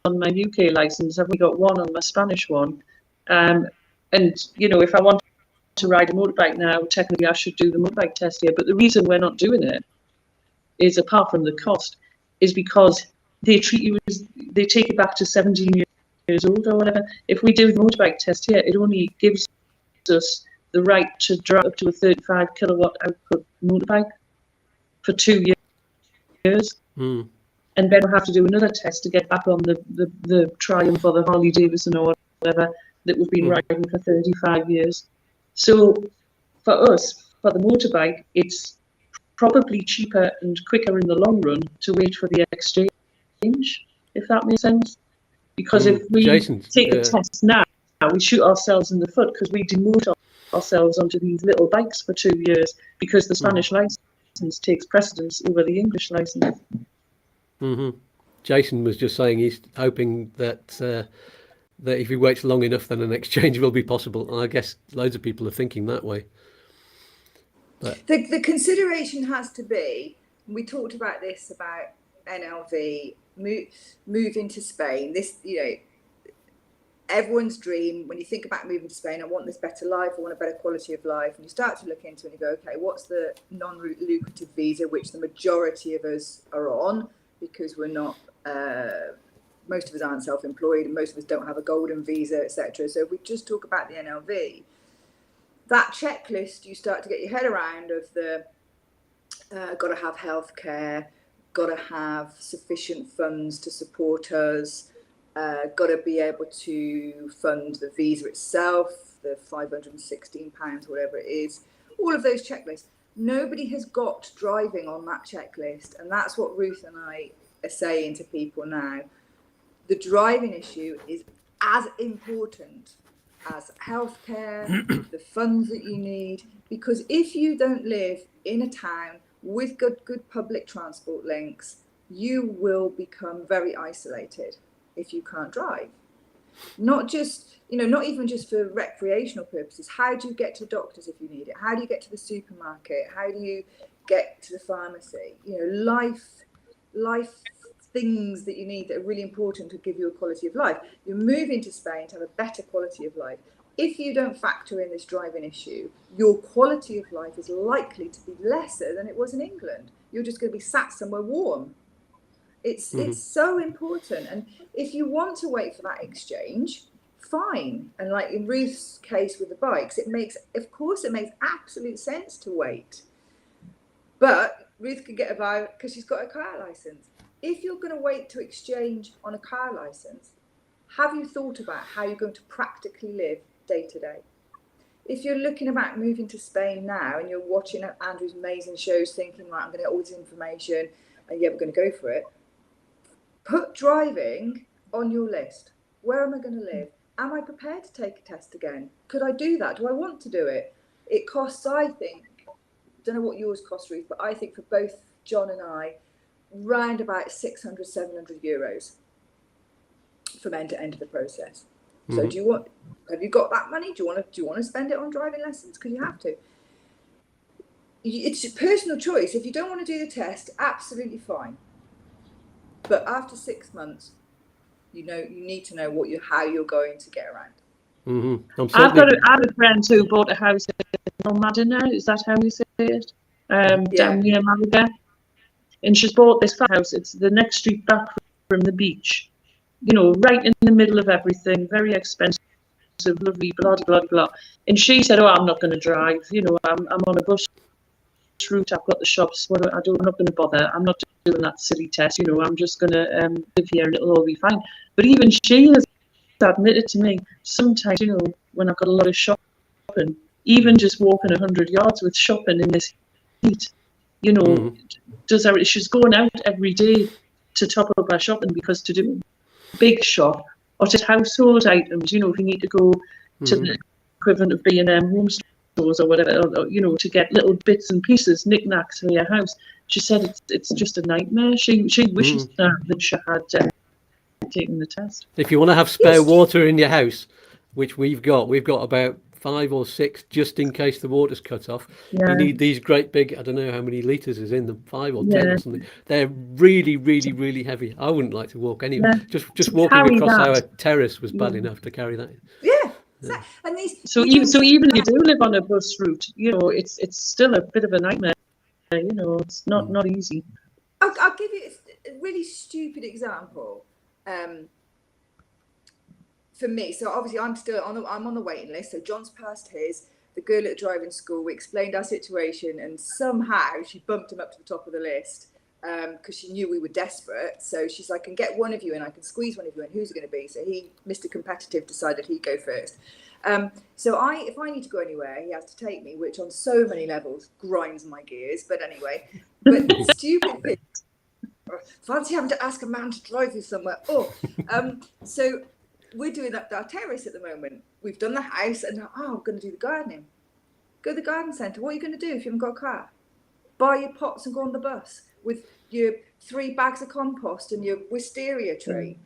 on my UK license. I've only got 1 on my Spanish one. And, you know, if I want to ride a motorbike now, technically I should do the motorbike test here. But the reason we're not doing it is, apart from the cost, is because they treat you as, they take it back to 17 years old or whatever. If we do the motorbike test here, it only gives us the right to drive up to a 35 kilowatt output motorbike for 2 years. And then we'll have to do another test to get back on the Triumph or the Harley Davidson or whatever that we've been riding for 35 years. So for us, for the motorbike, it's probably cheaper and quicker in the long run to wait for the exchange, if that makes sense. Because if we take a test now, we shoot ourselves in the foot, because we demote ourselves onto these little bikes for 2 years, because the Spanish license takes precedence over the English license. Jason was just saying he's hoping that that if he waits long enough, then an exchange will be possible. And I guess loads of people are thinking that way. But the consideration has to be, we talked about this, about NLV, moving to Spain. This, you know, everyone's dream, when you think about moving to Spain, I want this better life, I want a better quality of life. And you start to look into it and you go, okay, what's the non-lucrative visa, which the majority of us are on, because we're not, most of us aren't self-employed, and most of us don't have a golden visa, etc. So if we just talk about the NLV, that checklist, you start to get your head around of the, got to have healthcare, got to have sufficient funds to support us, got to be able to fund the visa itself, the £516, whatever it is, all of those checklists. Nobody has got driving on that checklist, and that's what Ruth and I are saying to people now. The driving issue is as important as healthcare, the funds that you need, because if you don't live in a town with good public transport links, you will become very isolated if you can't drive. Not just, you know, not even just for recreational purposes. How do you get to doctors if you need it? How do you get to the supermarket? How do you get to the pharmacy? You know, life things that you need that are really important to give you a quality of life. You're moving to Spain to have a better quality of life. If you don't factor in this driving issue, your quality of life is likely to be lesser than it was in England. You're just going to be sat somewhere warm. It's so important. And if you want to wait for that exchange, fine. And like in Ruth's case with the bikes, it makes absolute sense to wait. But Ruth could get about because she's got a car license. If you're going to wait to exchange on a car license, have you thought about how you're going to practically live day to day? If you're looking about moving to Spain now and you're watching Andrew's amazing shows thinking, right, I'm going to get all this information and yeah, we're going to go for it, put driving on your list. Where am I going to live? Am I prepared to take a test again? Could I do that? Do I want to do it? It costs, I think, don't know what yours cost, Ruth, but I think for both John and I, round about 600, 700 euros from end to end of the process. So have you got that money? Do you want to spend it on driving lessons? Because you have to. It's a personal choice. If you don't want to do the test, absolutely fine. But after 6 months, you need to know how you're going to get around. I've got a friend who bought a house in Madina. Is that how you say it? Down near Malaga. And she's bought this house. It's the next street back from the beach. You know, right in the middle of everything. Very expensive, lovely, blah, blah, blah. And she said, oh, I'm not going to drive. You know, I'm on a bus route. I've got the shops. I'm not going to bother. I'm not doing that silly test. You know, I'm just going to live here and it'll all be fine. But even she has admitted to me, sometimes, you know, when I've got a lot of shopping, even just walking 100 yards with shopping in this heat, you know, she's going out every day to top up her shopping, because to do a big shop or to household items, you know, if you need to go to the equivalent of B&M home stores or whatever, or, you know, to get little bits and pieces, knickknacks for your house. She said it's just a nightmare. She wishes that she had taken the test. If you want to have spare water in your house, which we've got about 5 or 6 just in case the water's cut off. You need these great big, I don't know how many litres is in them, 5 or 10 or something. They're really, really, really heavy. I wouldn't like to walk anyway. Just walking across our terrace was bad enough to carry that. And these, so even if you do live on a bus route, you know, it's still a bit of a nightmare. You know, it's not easy. I'll give you a really stupid example. For me, so obviously I'm on the waiting list. So John's passed his. The girl at the driving school, we explained our situation, and somehow she bumped him up to the top of the list because she knew we were desperate. So she's like, I can get one of you in, I can squeeze one of you in. Who's it going to be? So he, Mr. Competitive, decided he'd go first. So if I need to go anywhere, he has to take me, which on so many levels grinds my gears. But anyway, stupid thing. Fancy having to ask a man to drive you somewhere. So we're doing our terrace at the moment. We've done the house, and we're going to do the gardening. Go to the garden centre. What are you going to do if you haven't got a car? Buy your pots and go on the bus with your 3 bags of compost and your wisteria tree.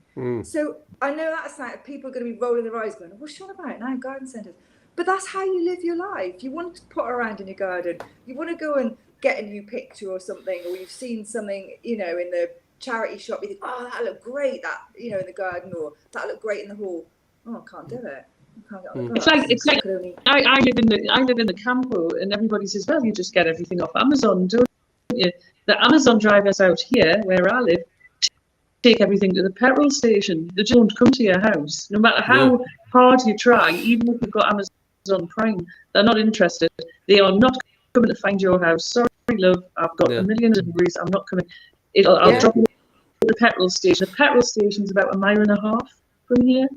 So I know that's like people are going to be rolling their eyes going, what's she on about now, garden centres? But that's how you live your life. You want to put around in your garden. You want to go and get a new picture or something, or you've seen something, you know, in the charity shop, you think, that looked great, that, you know, in the garden, or that looked great in the hall. I can't do it. I can't get on the bus. It's like I live in the campo, and everybody says, well, you just get everything off Amazon, don't you? The Amazon drivers out here where I live take everything to the petrol station. They don't come to your house, no matter how hard you try. Even if you've got Amazon Prime, they're not interested. They are not coming to find your house. Sorry, love, I've got a million deliveries. I'm not coming. I'll drop you at the petrol station. The petrol station's about 1.5 miles from here.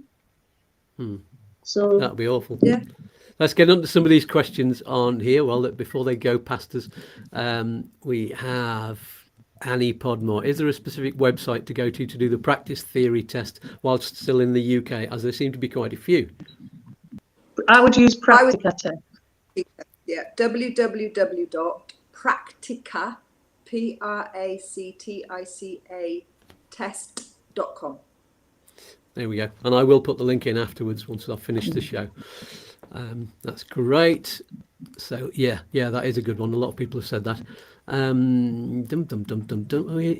So that'd be awful. Let's get on to some of these questions on here. Well, before they go past us, we have Annie Podmore. Is there a specific website to go to do the practice theory test whilst still in the UK, as there seem to be quite a few? I would use Practica test. www.practica, Practica test.com. There we go. And I will put the link in afterwards once I've finished the show. That's great. So that is a good one. A lot of people have said that.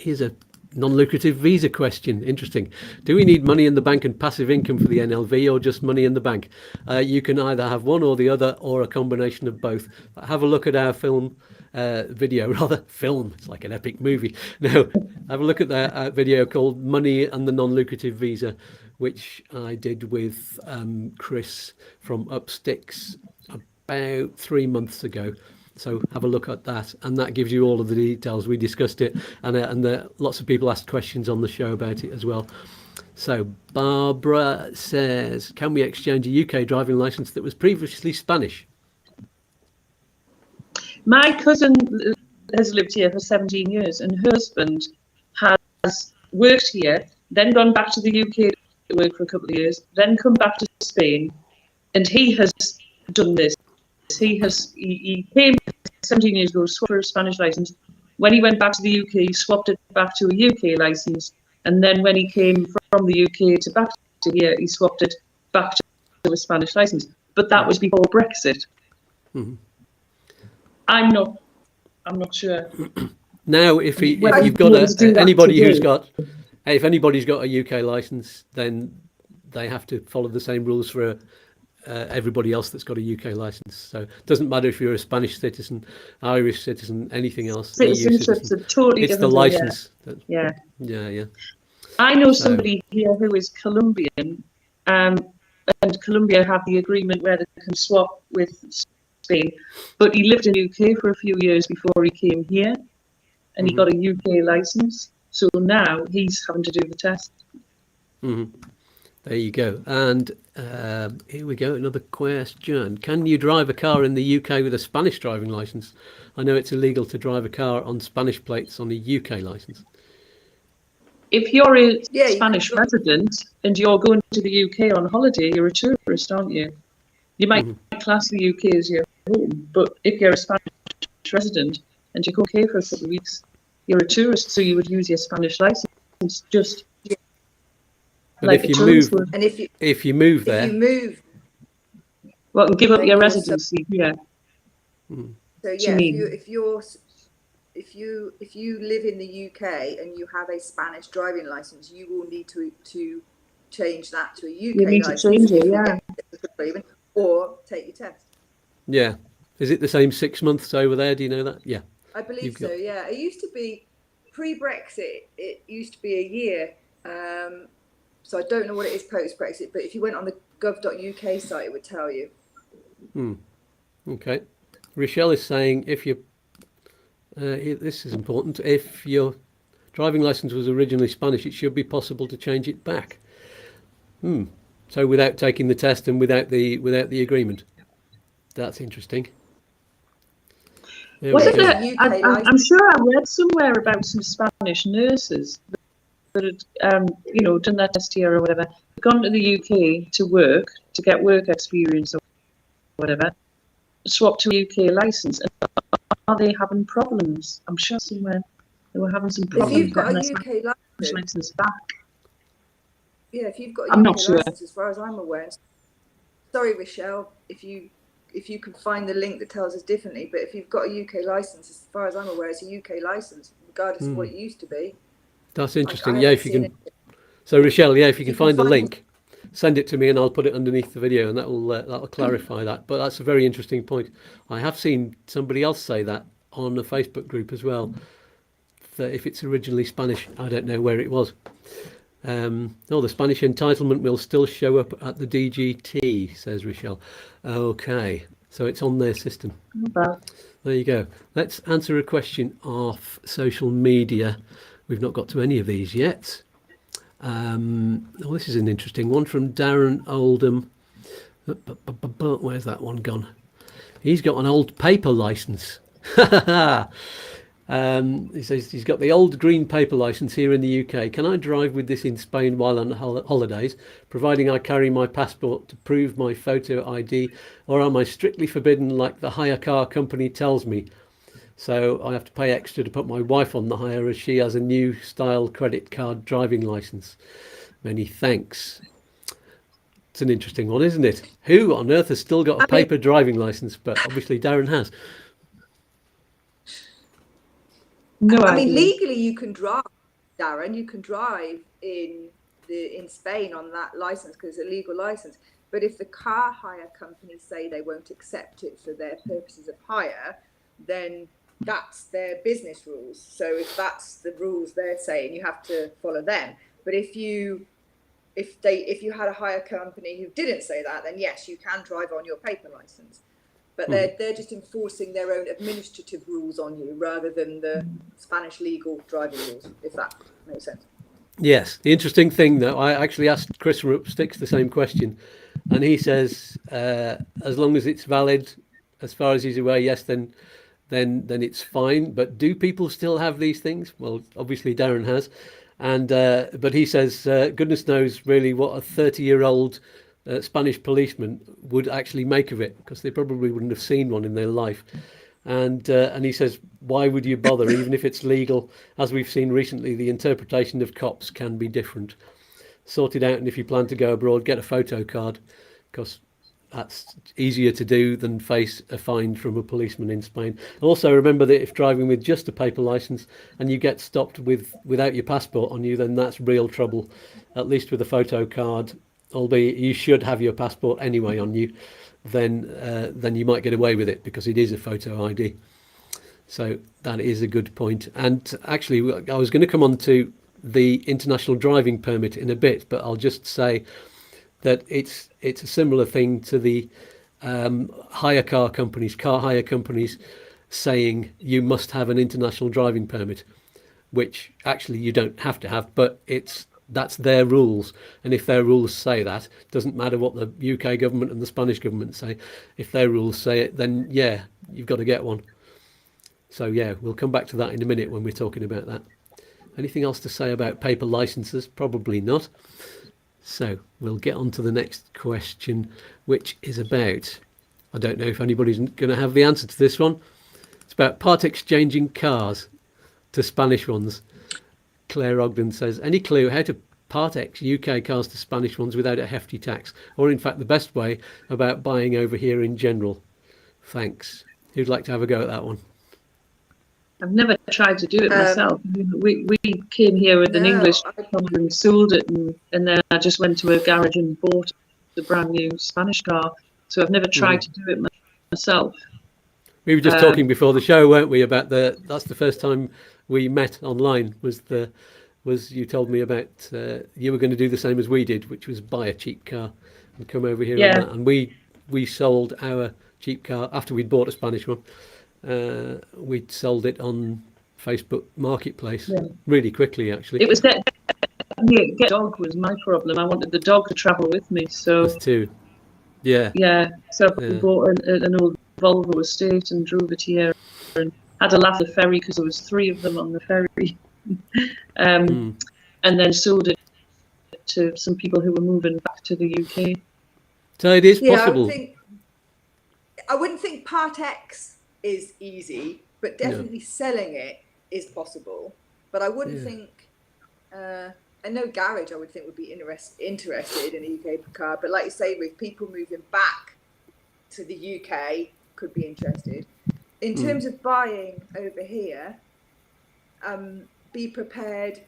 Here's a non-lucrative visa question. Interesting. Do we need money in the bank and passive income for the NLV, or just money in the bank? You can either have one or the other, or a combination of both. Have a look at our film. It's like an epic movie. Now, have a look at that video called Money and the Non-Lucrative Visa, which I did with Chris from Upsticks about 3 months ago. So have a look at that, and that gives you all of the details. We discussed it, and lots of people asked questions on the show about it as well. So Barbara says, can we exchange a UK driving licence that was previously Spanish? My cousin has lived here for 17 years, and her husband has worked here, then gone back to the UK to work for a couple of years, then come back to Spain, and he has done this. He came 17 years ago, swapped for a Spanish license. When he went back to the UK, he swapped it back to a UK license, and then when he came from the UK back to here, he swapped it back to a Spanish license. But that was before Brexit. I'm not sure. Now, if anybody's got a UK license, then they have to follow the same rules for everybody else that's got a UK license. So it doesn't matter if you're a Spanish citizen, Irish citizen, anything else. Citizenship's a totally it's different. The license. Yeah. I know somebody here who is Colombian, and Colombia have the agreement where they can swap with Spain, but he lived in the UK for a few years before he came here, and he got a UK license. So now he's having to do the test. There you go. And here we go, another question. Can you drive a car in the UK with a Spanish driving licence? I know it's illegal to drive a car on Spanish plates on a UK licence. If you're a Yeah, you Spanish can go- resident and you're going to the UK on holiday, you're a tourist, aren't you? You might class the UK as your home, but if you're a Spanish resident and you go UK for a couple of weeks, you're a tourist, so you would use your Spanish license just But like if a you tourist move, would. And if you there, move, Well, and give up then your you're residency here. so you yeah, mean? if you live in the UK and you have a Spanish driving license, you will need to change that to a UK You need to license change it, if you yeah. get or take your test. yeah. Is it the same 6 months over there? Do you know that? Yeah. I believe You've so. got- Yeah, it used to be pre-Brexit. It used to be a year. So I don't know what it is post-Brexit, but if you went on the gov.uk site, it would tell you. Okay. Rochelle is saying if you, this is important, if your driving licence was originally Spanish, it should be possible to change it back. So without taking the test and without the agreement. That's interesting. There we Wasn't go. there? I'm sure I read somewhere about some Spanish nurses that had, done their test here or whatever, gone to the UK to work, to get work experience or whatever, swapped to a UK license, and are they having problems? I'm sure somewhere they were having some If problems you've got a getting UK their license, license back. yeah, if you've got a I'm UK not sure. license, as far as I'm aware. Sorry, Rochelle, if you can find the link that tells us differently, but if you've got a UK license, as far as I'm aware, it's a UK license, regardless of what it used to be. That's interesting. I Yeah, haven't if you seen can. it. So Rochelle, yeah, if you can find the find- link, send it to me and I'll put it underneath the video, and that'll clarify that. But that's a very interesting point. I have seen somebody else say that on a Facebook group as well. That if it's originally Spanish, I don't know where it was. The Spanish entitlement will still show up at the DGT, says Rochelle. Okay, so it's on their system. There you go. Let's answer a question off social media. We've not got to any of these yet. This is an interesting one from Darren Oldham. Where's that one gone? He's got an old paper license. He says he's got the old green paper license here in the UK. Can I drive with this in Spain while on holidays, providing I carry my passport to prove my photo ID, or am I strictly forbidden like the hire car company tells me? So I have to pay extra to put my wife on the hire as she has a new style credit card driving license. Many thanks. It's an interesting one, isn't it? Who on earth has still got a paper driving license? But obviously Darren has. No I idea. mean, legally you can drive, Darren. You can drive in Spain on that license because it's a legal license. But if the car hire companies say they won't accept it for their purposes of hire, then that's their business rules. So if that's the rules they're saying, you have to follow them. But if you had a hire company who didn't say that, then yes, you can drive on your paper license. But they're just enforcing their own administrative rules on you rather than the Spanish legal driving rules, if that makes sense. Yes. The interesting thing, though, I actually asked Chris from Upsticks the same question, and he says as long as it's valid, as far as he's aware, yes, then it's fine. But do people still have these things? Well, obviously Darren has, and but he says goodness knows really what a 30-year-old Spanish policeman would actually make of it, because they probably wouldn't have seen one in their life. And he says, why would you bother, even if it's legal? As we've seen recently, the interpretation of cops can be different. Sort it out, and if you plan to go abroad, get a photo card, because that's easier to do than face a fine from a policeman in Spain. Also, remember that if driving with just a paper license and you get stopped without your passport on you, then that's real trouble. At least with a photo card, albeit you should have your passport anyway on you, then you might get away with it because it is a photo ID. So that is a good point. And actually, I was going to come on to the international driving permit in a bit, but I'll just say that it's a similar thing to the car hire companies saying you must have an international driving permit, which actually you don't have to have, but it's that's their rules, and if their rules say that, doesn't matter what the UK government and the Spanish government say. If their rules say it, then yeah, you've got to get one. So yeah, we'll come back to that in a minute when we're talking about that. Anything else to say about paper licenses? Probably not. So we'll get on to the next question, which is about, I don't know if anybody's going to have the answer to this one. It's about part exchanging cars to Spanish ones. Claire Ogden says, any clue how to part ex UK cars to Spanish ones without a hefty tax? Or in fact, the best way about buying over here in general? Thanks. Who'd like to have a go at that one? I've never tried to do it myself. We came here with an English car and sold it, and then I just went to a garage and bought a brand new Spanish car. So I've never tried to do it myself. We were just talking before the show, weren't we, about that's the first time we met online, was you told me about you were going to do the same as we did, which was buy a cheap car and come over here on that. And we sold our cheap car after we'd bought a Spanish one. We'd sold it on Facebook Marketplace really quickly, actually. It was get dog was my problem. I wanted the dog to travel with me, so us too. Yeah. So I bought an old Volvo estate and drove it here and had a laugh at the ferry because there was 3 of them on the ferry, and then sold it to some people who were moving back to the UK. So it is possible. I wouldn't think part X is easy, but definitely selling it is possible. But I wouldn't think, and no garage I would think would be interested in a UK car. But like you say, with people moving back to the UK, could be interested. In terms of buying over here, be prepared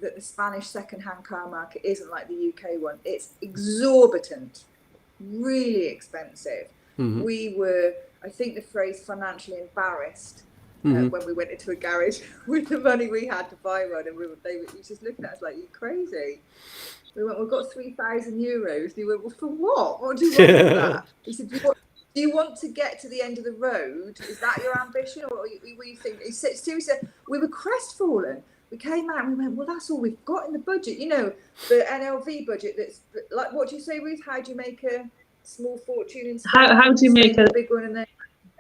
that the Spanish second-hand car market isn't like the UK one. It's exorbitant, really expensive. We were, I think the phrase, financially embarrassed when we went into a garage with the money we had to buy one, and they were just looking at us like, you crazy. We went, we've got €3,000. And he went, well, for what? What do you want for that? He said, do you want to get to the end of the road? Is that your ambition? Or were you thinking? He said, seriously, we were crestfallen. We came out and we went, well, that's all we've got in the budget. You know, the NLV budget that's like, what do you say, Ruth? How do you make a small fortune in Spain? How do you make a big one in there?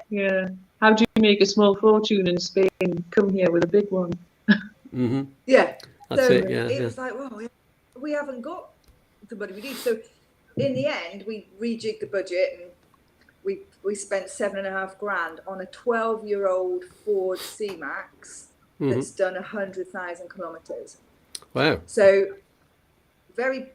Yeah. How do you make a small fortune in Spain? Come here with a big one. Yeah. That's so it. Yeah. It was like, well, we haven't got the money we need. So in the end, we rejigged the budget and we spent $7,500 on a 12-year-old Ford C-Max that's done 100,000 kilometers. Wow. So we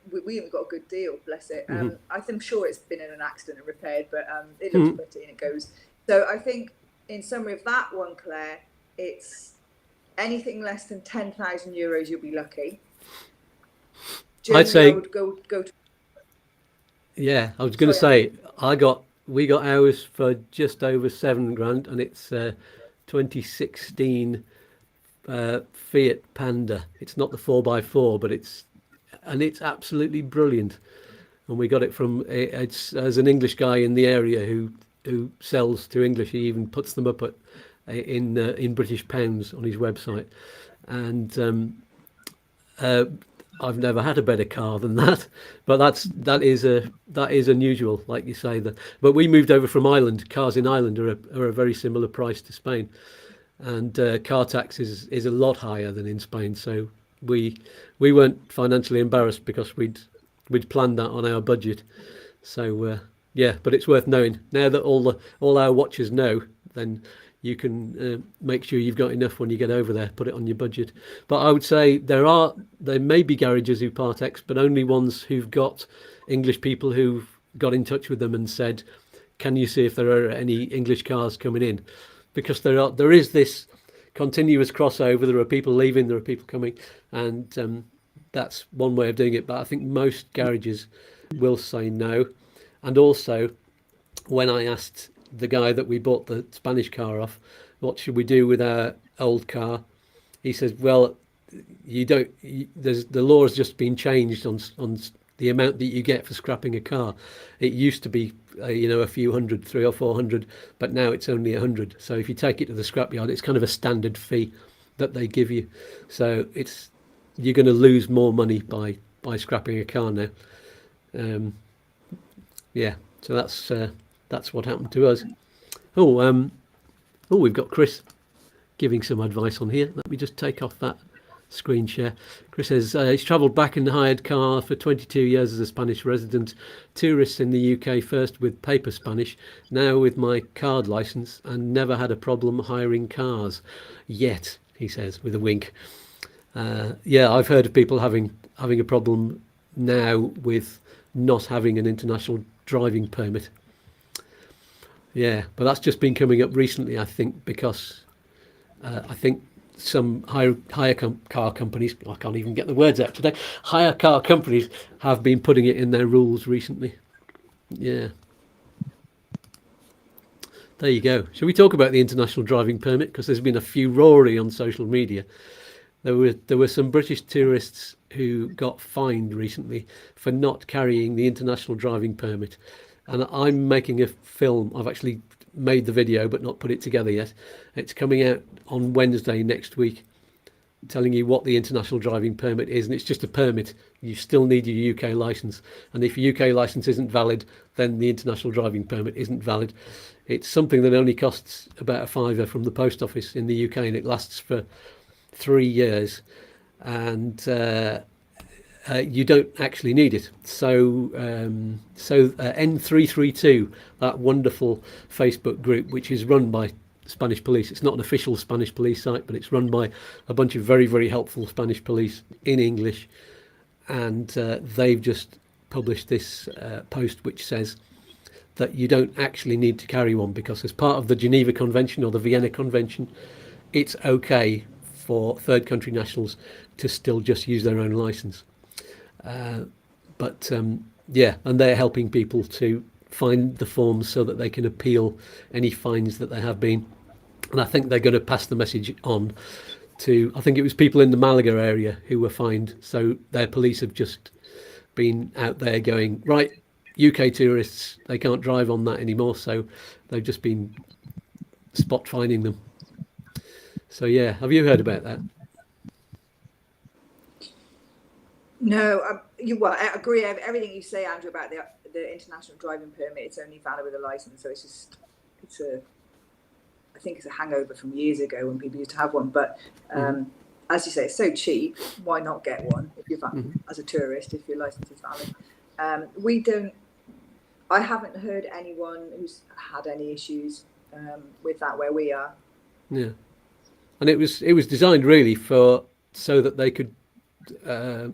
got a good deal, bless it. I'm sure it's been in an accident and repaired, but it looks pretty and it goes. So I think, in summary of that one, Claire, it's anything less than €10,000, you'll be lucky. I'd say I would go to. Yeah, I was going to say we got ours for just over $7,000, and it's 2016 Fiat Panda. It's not the 4x4, but it's absolutely brilliant. And we got it from as an English guy in the area who sells to English. He even puts them up in British pounds on his website. And I've never had a better car than that, but that is unusual, like you say. But we moved over from Ireland. Cars in Ireland are a very similar price to Spain, and car tax is a lot higher than in Spain. So we weren't financially embarrassed because we'd planned that on our budget. So yeah, but it's worth knowing now that all our watchers know. Then you can make sure you've got enough when you get over there. Put it on your budget. But I would say there may be garages who part X, but only ones who've got English people who've got in touch with them and said, "Can you see if there are any English cars coming in?" Because there is this continuous crossover. There are people leaving, there are people coming, and that's one way of doing it. But I think most garages will say no. And also, when I asked the guy that we bought the Spanish car off, what should we do with our old car? He says, well, the law has just been changed on the amount that you get for scrapping a car. It used to be, a few hundred, 300 or 400, but now it's only 100. So if you take it to the scrapyard, it's kind of a standard fee that they give you. So you're going to lose more money by scrapping a car now. Yeah, so that's what happened to us. Oh, we've got Chris giving some advice on here. Let me just take off that screen share. Chris says he's travelled back in the hired car for 22 years as a Spanish resident, tourists in the UK first with paper Spanish, now with my card licence, and never had a problem hiring cars yet, he says with a wink. Yeah, I've heard of people having a problem now with not having an international driving permit. Yeah, but that's just been coming up recently, I think, because I think some hire car companies, I can't even get the words out today, hire car companies have been putting it in their rules recently. Yeah. There you go. Shall we talk about the international driving permit? Because there's been a furore on social media. There were some British tourists who got fined recently for not carrying the international driving permit. And I'm making a film. I've actually made the video but not put it together yet. It's coming out on Wednesday next week, telling you what the international driving permit is, and it's just a permit. You still need your UK licence, and if your UK licence isn't valid, then the international driving permit isn't valid. It's something that only costs about £5 from the post office in the UK, and it lasts for 3 years, and you don't actually need it. So N332, that wonderful Facebook group, which is run by Spanish police. It's not an official Spanish police site, but it's run by a bunch of very, very helpful Spanish police in English. And they've just published this post which says that you don't actually need to carry one, because as part of the Geneva Convention or the Vienna Convention, it's okay for third country nationals to still just use their own licence. Yeah, and they're helping people to find the forms so that they can appeal any fines that there have been. And I think they're going to pass the message on to, I think it was people in the Malaga area who were fined. So their police have just been out there going, right, UK tourists, they can't drive on that anymore. So they've just been spot fining them. So yeah, have you heard about that? No, I agree with everything you say, Andrew, about the international driving permit. It's only valid with a license, so I think it's a hangover from years ago when people used to have one. But as you say, it's so cheap. Why not get one if you're as a tourist, if your license is valid? I haven't heard anyone who's had any issues with that where we are. Yeah, and it was designed really so that they could.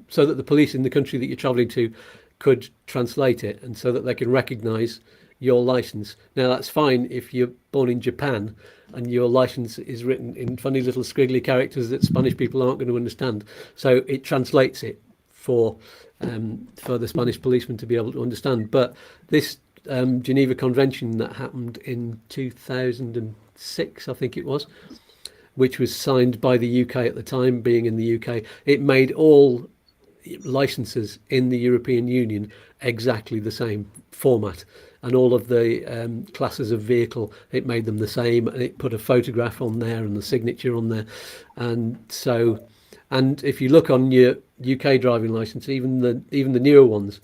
So that the police in the country that you're travelling to could translate it, and so that they can recognise your licence. Now that's fine if you're born in Japan and your licence is written in funny little squiggly characters that Spanish people aren't going to understand. So it translates it for the Spanish policeman to be able to understand. But this Geneva Convention that happened in 2006, I think it was, which was signed by the UK at the time, being in the UK, it made all licenses in the European Union exactly the same format. And all of the classes of vehicle, it made them the same, and it put a photograph on there and the signature on there. And if you look on your UK driving licence, even the newer ones,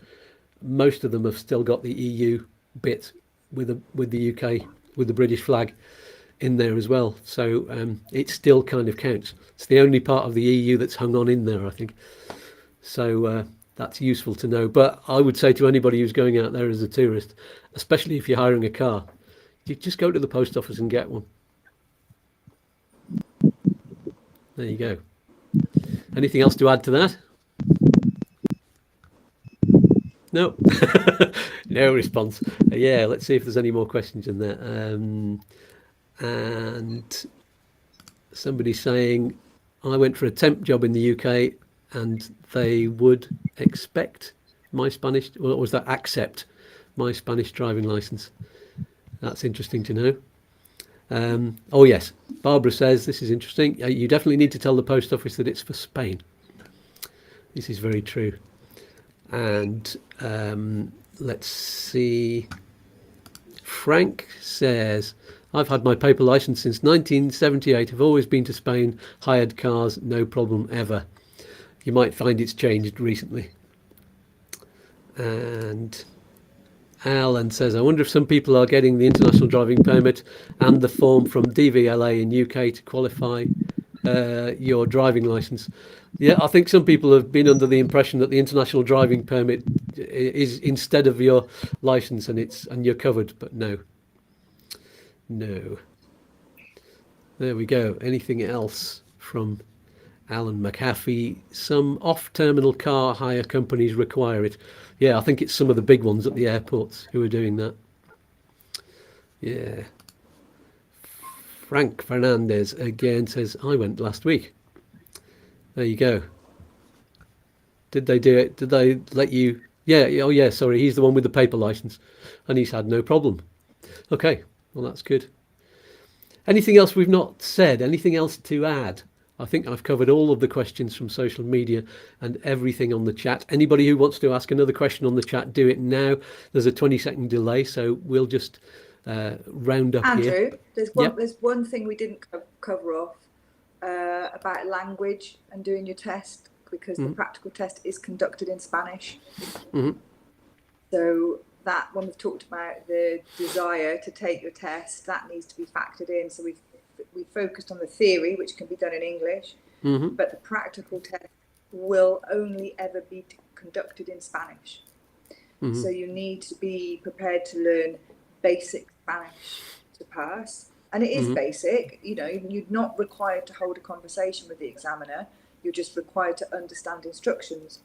most of them have still got the EU bit with the UK, with the British flag in there as well. So it still kind of counts. It's the only part of the EU that's hung on in there, I think. So that's useful to know. But I would say to anybody who's going out there as a tourist, especially if you're hiring a car, you just go to the post office and get one. There you go. Anything else to add to that? No. No response. Yeah, let's see if there's any more questions in there. And somebody saying, I went for a temp job in the UK and they would expect my Spanish, or was that accept my Spanish driving licence? That's interesting to know. Oh yes, Barbara says, this is interesting. You definitely need to tell the post office that it's for Spain. This is very true. And let's see. Frank says, I've had my paper licence since 1978. I've always been to Spain, hired cars, no problem ever. You might find it's changed recently. And Alan says, I wonder if some people are getting the international driving permit and the form from DVLA in UK to qualify your driving license. Yeah, I think some people have been under the impression that the international driving permit is instead of your license, and you're covered, but no. There we go. Anything else from Alan McAfee? Some off-terminal car hire companies require it. Yeah, I think it's some of the big ones at the airports who are doing that. Yeah. Frank Fernandez again says, I went last week. There you go. Did they do it? Did they let you? Yeah, oh yeah, sorry, he's the one with the paper license, and he's had no problem. Okay, well that's good. Anything else we've not said? Anything else to add? I think I've covered all of the questions from social media and everything on the chat. Anybody who wants to ask another question on the chat, do it now. There's a 20-second delay, so we'll just round up Andrew, here. There's one thing we didn't cover off about language and doing your test, because the practical test is conducted in Spanish. So that, when we've talked about the desire to take your test, that needs to be factored in. So we focused on the theory, which can be done in English, but the practical test will only ever be conducted in Spanish. So you need to be prepared to learn basic Spanish to pass. And it is basic, you know, you're not required to hold a conversation with the examiner, you're just required to understand instructions.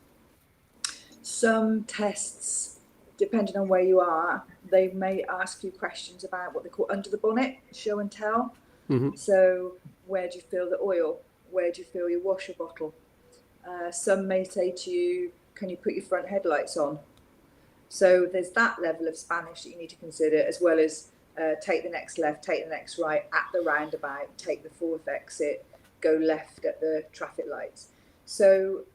Some tests, depending on where you are, they may ask you questions about what they call under the bonnet, show and tell. So where do you fill the oil? Where do you fill your washer bottle? Some may say to you, can you put your front headlights on? So there's that level of Spanish that you need to consider, as well as take the next left, take the next right at the roundabout, take the fourth exit, go left at the traffic lights. So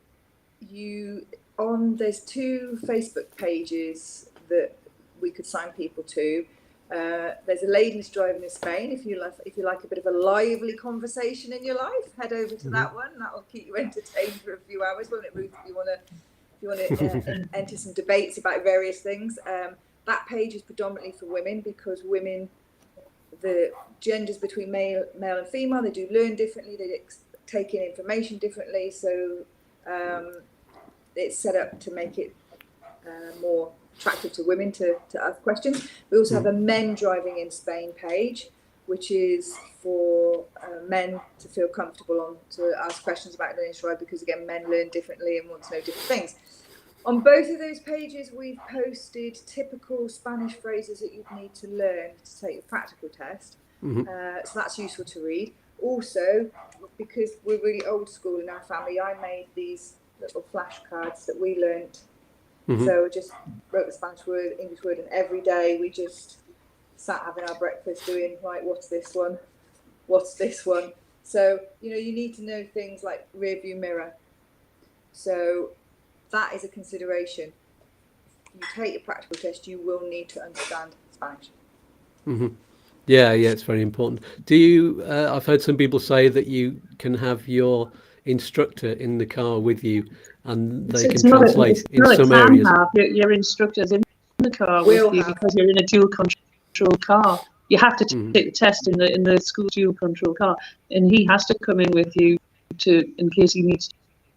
there's 2 Facebook pages that we could sign people to. There's a lady who's driving in Spain. If you like a bit of a lively conversation in your life, head over to that one. That will keep you entertained for a few hours, won't it, Ruth? If you want to enter some debates about various things. That page is predominantly for women, because women, the genders between male and female, they do learn differently, they take in information differently. So it's set up to make it more attractive to women to ask questions. We also have a men driving in Spain page, which is for men to feel comfortable to ask questions about learning to drive, because again, men learn differently and want to know different things. On both of those pages, we've posted typical Spanish phrases that you'd need to learn to take your practical test. So that's useful to read. Also, because we're really old school in our family, I made these little flashcards that we learnt. So I just wrote the Spanish word, English word, and every day we just sat having our breakfast doing, right, what's this one? What's this one? So, you know, you need to know things like rear view mirror. So that is a consideration. You take your practical test, you will need to understand Spanish. Yeah, it's very important. Do you, I've heard some people say that you can have your instructor in the car with you, and they can translate in some areas. Your instructor's in the car with you, because you're in a dual control car. You have to take the test in the school dual control car, and he has to come in with you in case he needs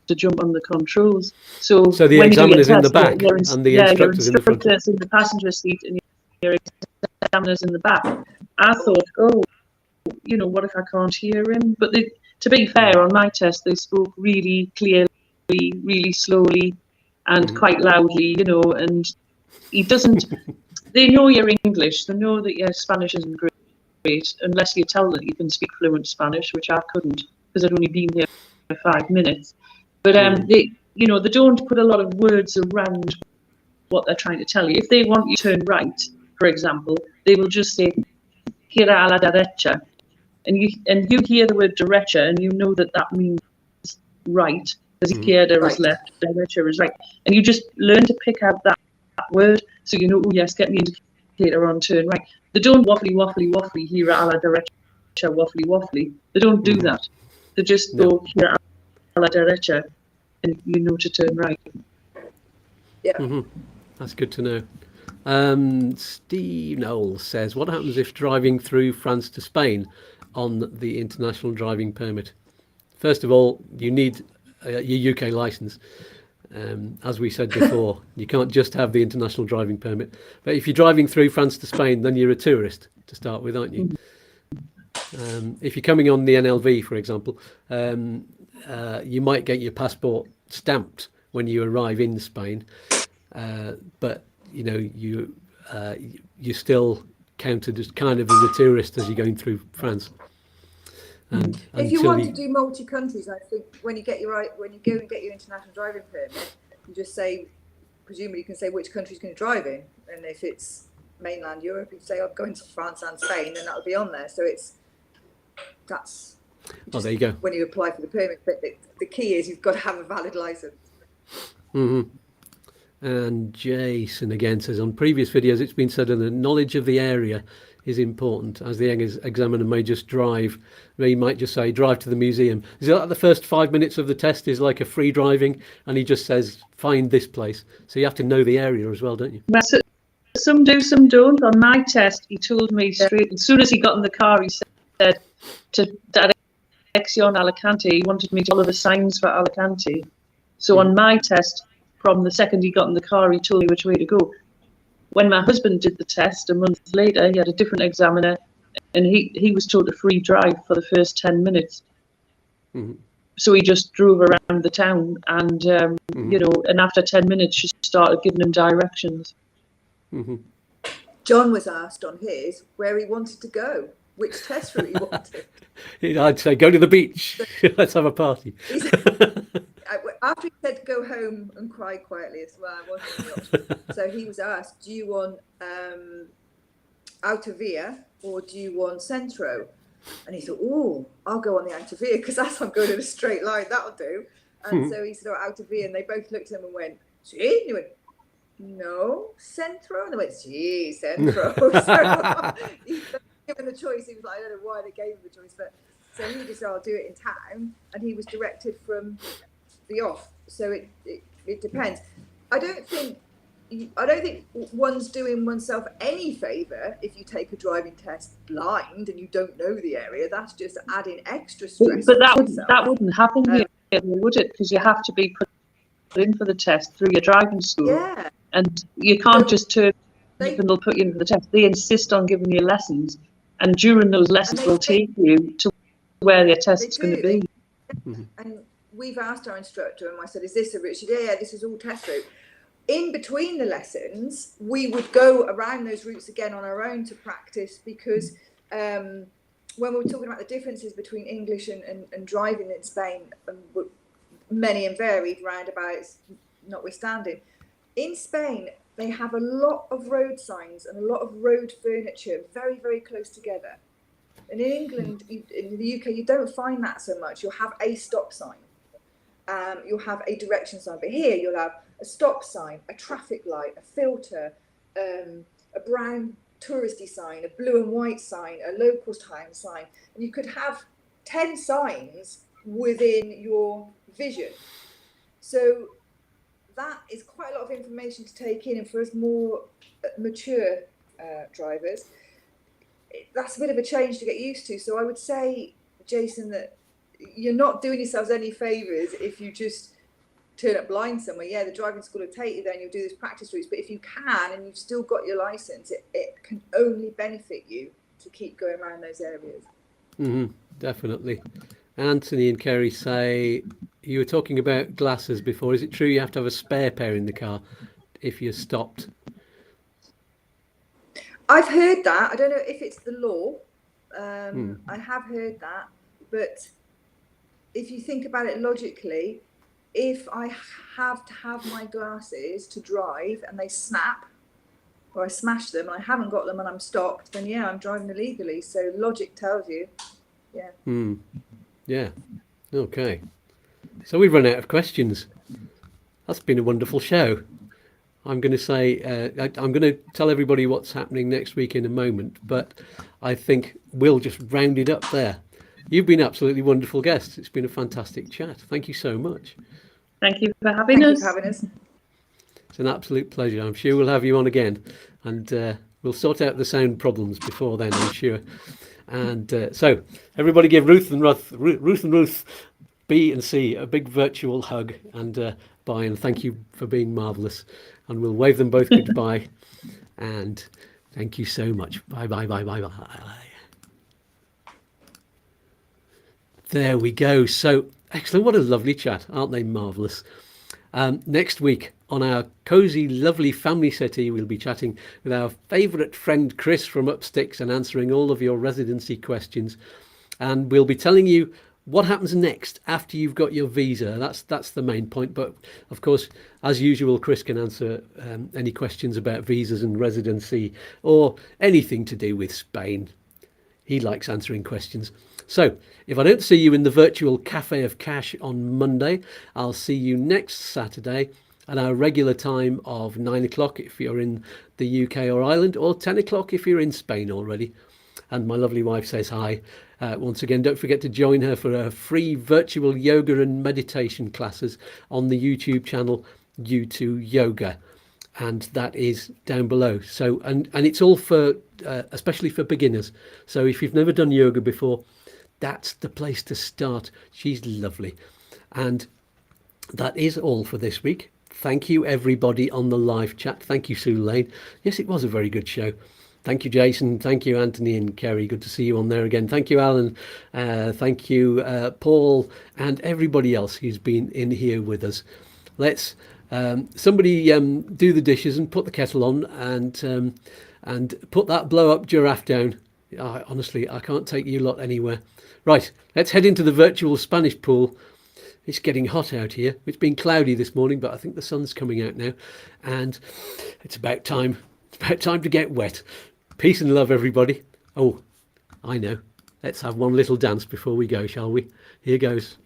to jump on the controls. So the examiner's in the back and the instructor's in the front. Your instructor's in the passenger seat and your examiner's in the back. I thought, you know, what if I can't hear him? But to be fair, on my test, they spoke really clearly, really slowly, and quite loudly, you know, and he doesn't, they know you're English, they know that your Spanish isn't great, unless you tell them you can speak fluent Spanish, which I couldn't, because I'd only been here for 5 minutes. But they don't put a lot of words around what they're trying to tell you. If they want you to turn right, for example, they will just say, gira a la derecha. And you hear the word derecha, and you know that means right. Because izquierda is left, derecha is right. And you just learn to pick out that word, so you know, oh yes, get the indicator on, turn right. They don't waffly, gira a la derecha, waffly. They don't do that. They just go gira a la derecha, you know to turn right. Yeah. That's good to know. Steve Knowles says, what happens if driving through France to Spain on the international driving permit? First of all, you need your UK license. As we said before, you can't just have the international driving permit. But if you're driving through France to Spain, then you're a tourist to start with, aren't you? If you're coming on the NLV, for example, you might get your passport stamped when you arrive in Spain, but you know you're still counted as kind of as a tourist as you're going through France. And if you want to do multi countries, I think when you go and get your international driving permit, you just say, presumably you can say which country's going to drive in, and if it's mainland Europe, you say I'm going to France and Spain, then that'll be on there. So that's there you go. When you apply for the permit, but the key is you've got to have a valid license. And Jason again says, on previous videos it's been said that the knowledge of the area is important, as the examiner may just drive. He might just say, drive to the museum. Is that the first 5 minutes of the test is like a free driving, and he just says, find this place? So you have to know the area as well, don't you? Some do, some don't. On my test, he told me straight, as soon as he got in the car, he said to Dirección Alicante, he wanted me to follow the signs for Alicante. So on my test, from the second he got in the car, he told me which way to go. When my husband did the test a month later, he had a different examiner, and he was told a free drive for the first 10 minutes. So he just drove around the town, and you know, and after 10 minutes, she started giving him directions. John was asked on his where he wanted to go, which test route he wanted. I'd say go to the beach. Let's have a party. After he said go home and cry quietly as well, wasn't the option. So he was asked, do you want Autovia or do you want Centro? And he thought, oh, I'll go on the Autovia because that's I'm going in a straight line, that'll do. And so he said, oh, Autovia, and they both looked at him and went, see? And he went, no, Centro? And they went, gee, Centro. So he was given the choice. He was like, I don't know why they gave him the choice, but so he just said, I'll do it in town, and he was directed from the off. So it depends. I don't think one's doing oneself any favour if you take a driving test blind and you don't know the area. That's just adding extra stress. But that wouldn't happen here, would it? Because you have to be put in for the test through your driving school. Yeah. And you can't just turn up and they'll put you in for the test. They insist on giving you lessons, and during those lessons they'll take you to where their test's going to be. And we've asked our instructor, and I said, is this a route? She said, yeah, this is all test route. In between the lessons, we would go around those routes again on our own to practice, because when we were talking about the differences between English and driving in Spain, many and varied, roundabouts notwithstanding, in Spain, they have a lot of road signs and a lot of road furniture very, very close together. And in England, in the UK, you don't find that so much. You'll have a stop sign. You'll have a direction sign. But here, you'll have a stop sign, a traffic light, a filter, a brown touristy sign, a blue and white sign, a local time sign. And you could have 10 signs within your vision. So that is quite a lot of information to take in. And for us more mature drivers, that's a bit of a change to get used to. So I would say, Jason, that you're not doing yourselves any favours if you just turn up blind somewhere. Yeah, the driving school will take you there and you'll do these practice routes. But if you can and you've still got your licence, it can only benefit you to keep going around those areas. Definitely. Anthony and Kerry say, you were talking about glasses before. Is it true you have to have a spare pair in the car if you're stopped? I've heard that. I don't know if it's the law. I have heard that. But if you think about it logically, if I have to have my glasses to drive and they snap or I smash them and I haven't got them and I'm stopped, then yeah, I'm driving illegally. So logic tells you. Yeah. Yeah. Okay. So we've run out of questions. That's been a wonderful show. I'm going to say, I'm going to tell everybody what's happening next week in a moment, but I think we'll just round it up there. You've been absolutely wonderful guests. It's been a fantastic chat. Thank you so much. Thank you for having Thank you us. for having us. It's an absolute pleasure. I'm sure we'll have you on again, and we'll sort out the sound problems before then, I'm sure. And so everybody give Ruth and Ruth, B and C a big virtual hug and bye, and thank you for being marvellous. And we'll wave them both goodbye. And thank you so much. Bye, bye, bye, bye, bye. There we go. So excellent. What a lovely chat. Aren't they marvellous? Next week on our cosy, lovely family settee, we'll be chatting with our favourite friend Chris from Upsticks and answering all of your residency questions. And we'll be telling you what happens next after you've got your visa. That's the main point. But of course, as usual, Chris can answer any questions about visas and residency or anything to do with Spain. He likes answering questions. So if I don't see you in the virtual Cafe of Cash on Monday, I'll see you next Saturday at our regular time of 9 o'clock if you're in the UK or Ireland, or 10 o'clock if you're in Spain already. And my lovely wife says hi. Once again, don't forget to join her for her free virtual yoga and meditation classes on the YouTube channel YouTooYoga. And that is down below. So, and it's all for, especially for beginners. So if you've never done yoga before, that's the place to start. She's lovely. And that is all for this week. Thank you, everybody on the live chat. Thank you, Sue Lane. Yes, it was a very good show. Thank you, Jason. Thank you, Anthony and Kerry. Good to see you on there again. Thank you, Alan. Thank you, Paul, and everybody else who's been in here with us. Let's somebody do the dishes and put the kettle on and put that blow-up giraffe down. Honestly, I can't take you lot anywhere. Right, let's head into the virtual Spanish pool. It's getting hot out here. It's been cloudy this morning, but I think the sun's coming out now. And it's about time. It's about time to get wet. Peace and love, everybody. Oh, I know. Let's have one little dance before we go, shall we? Here goes.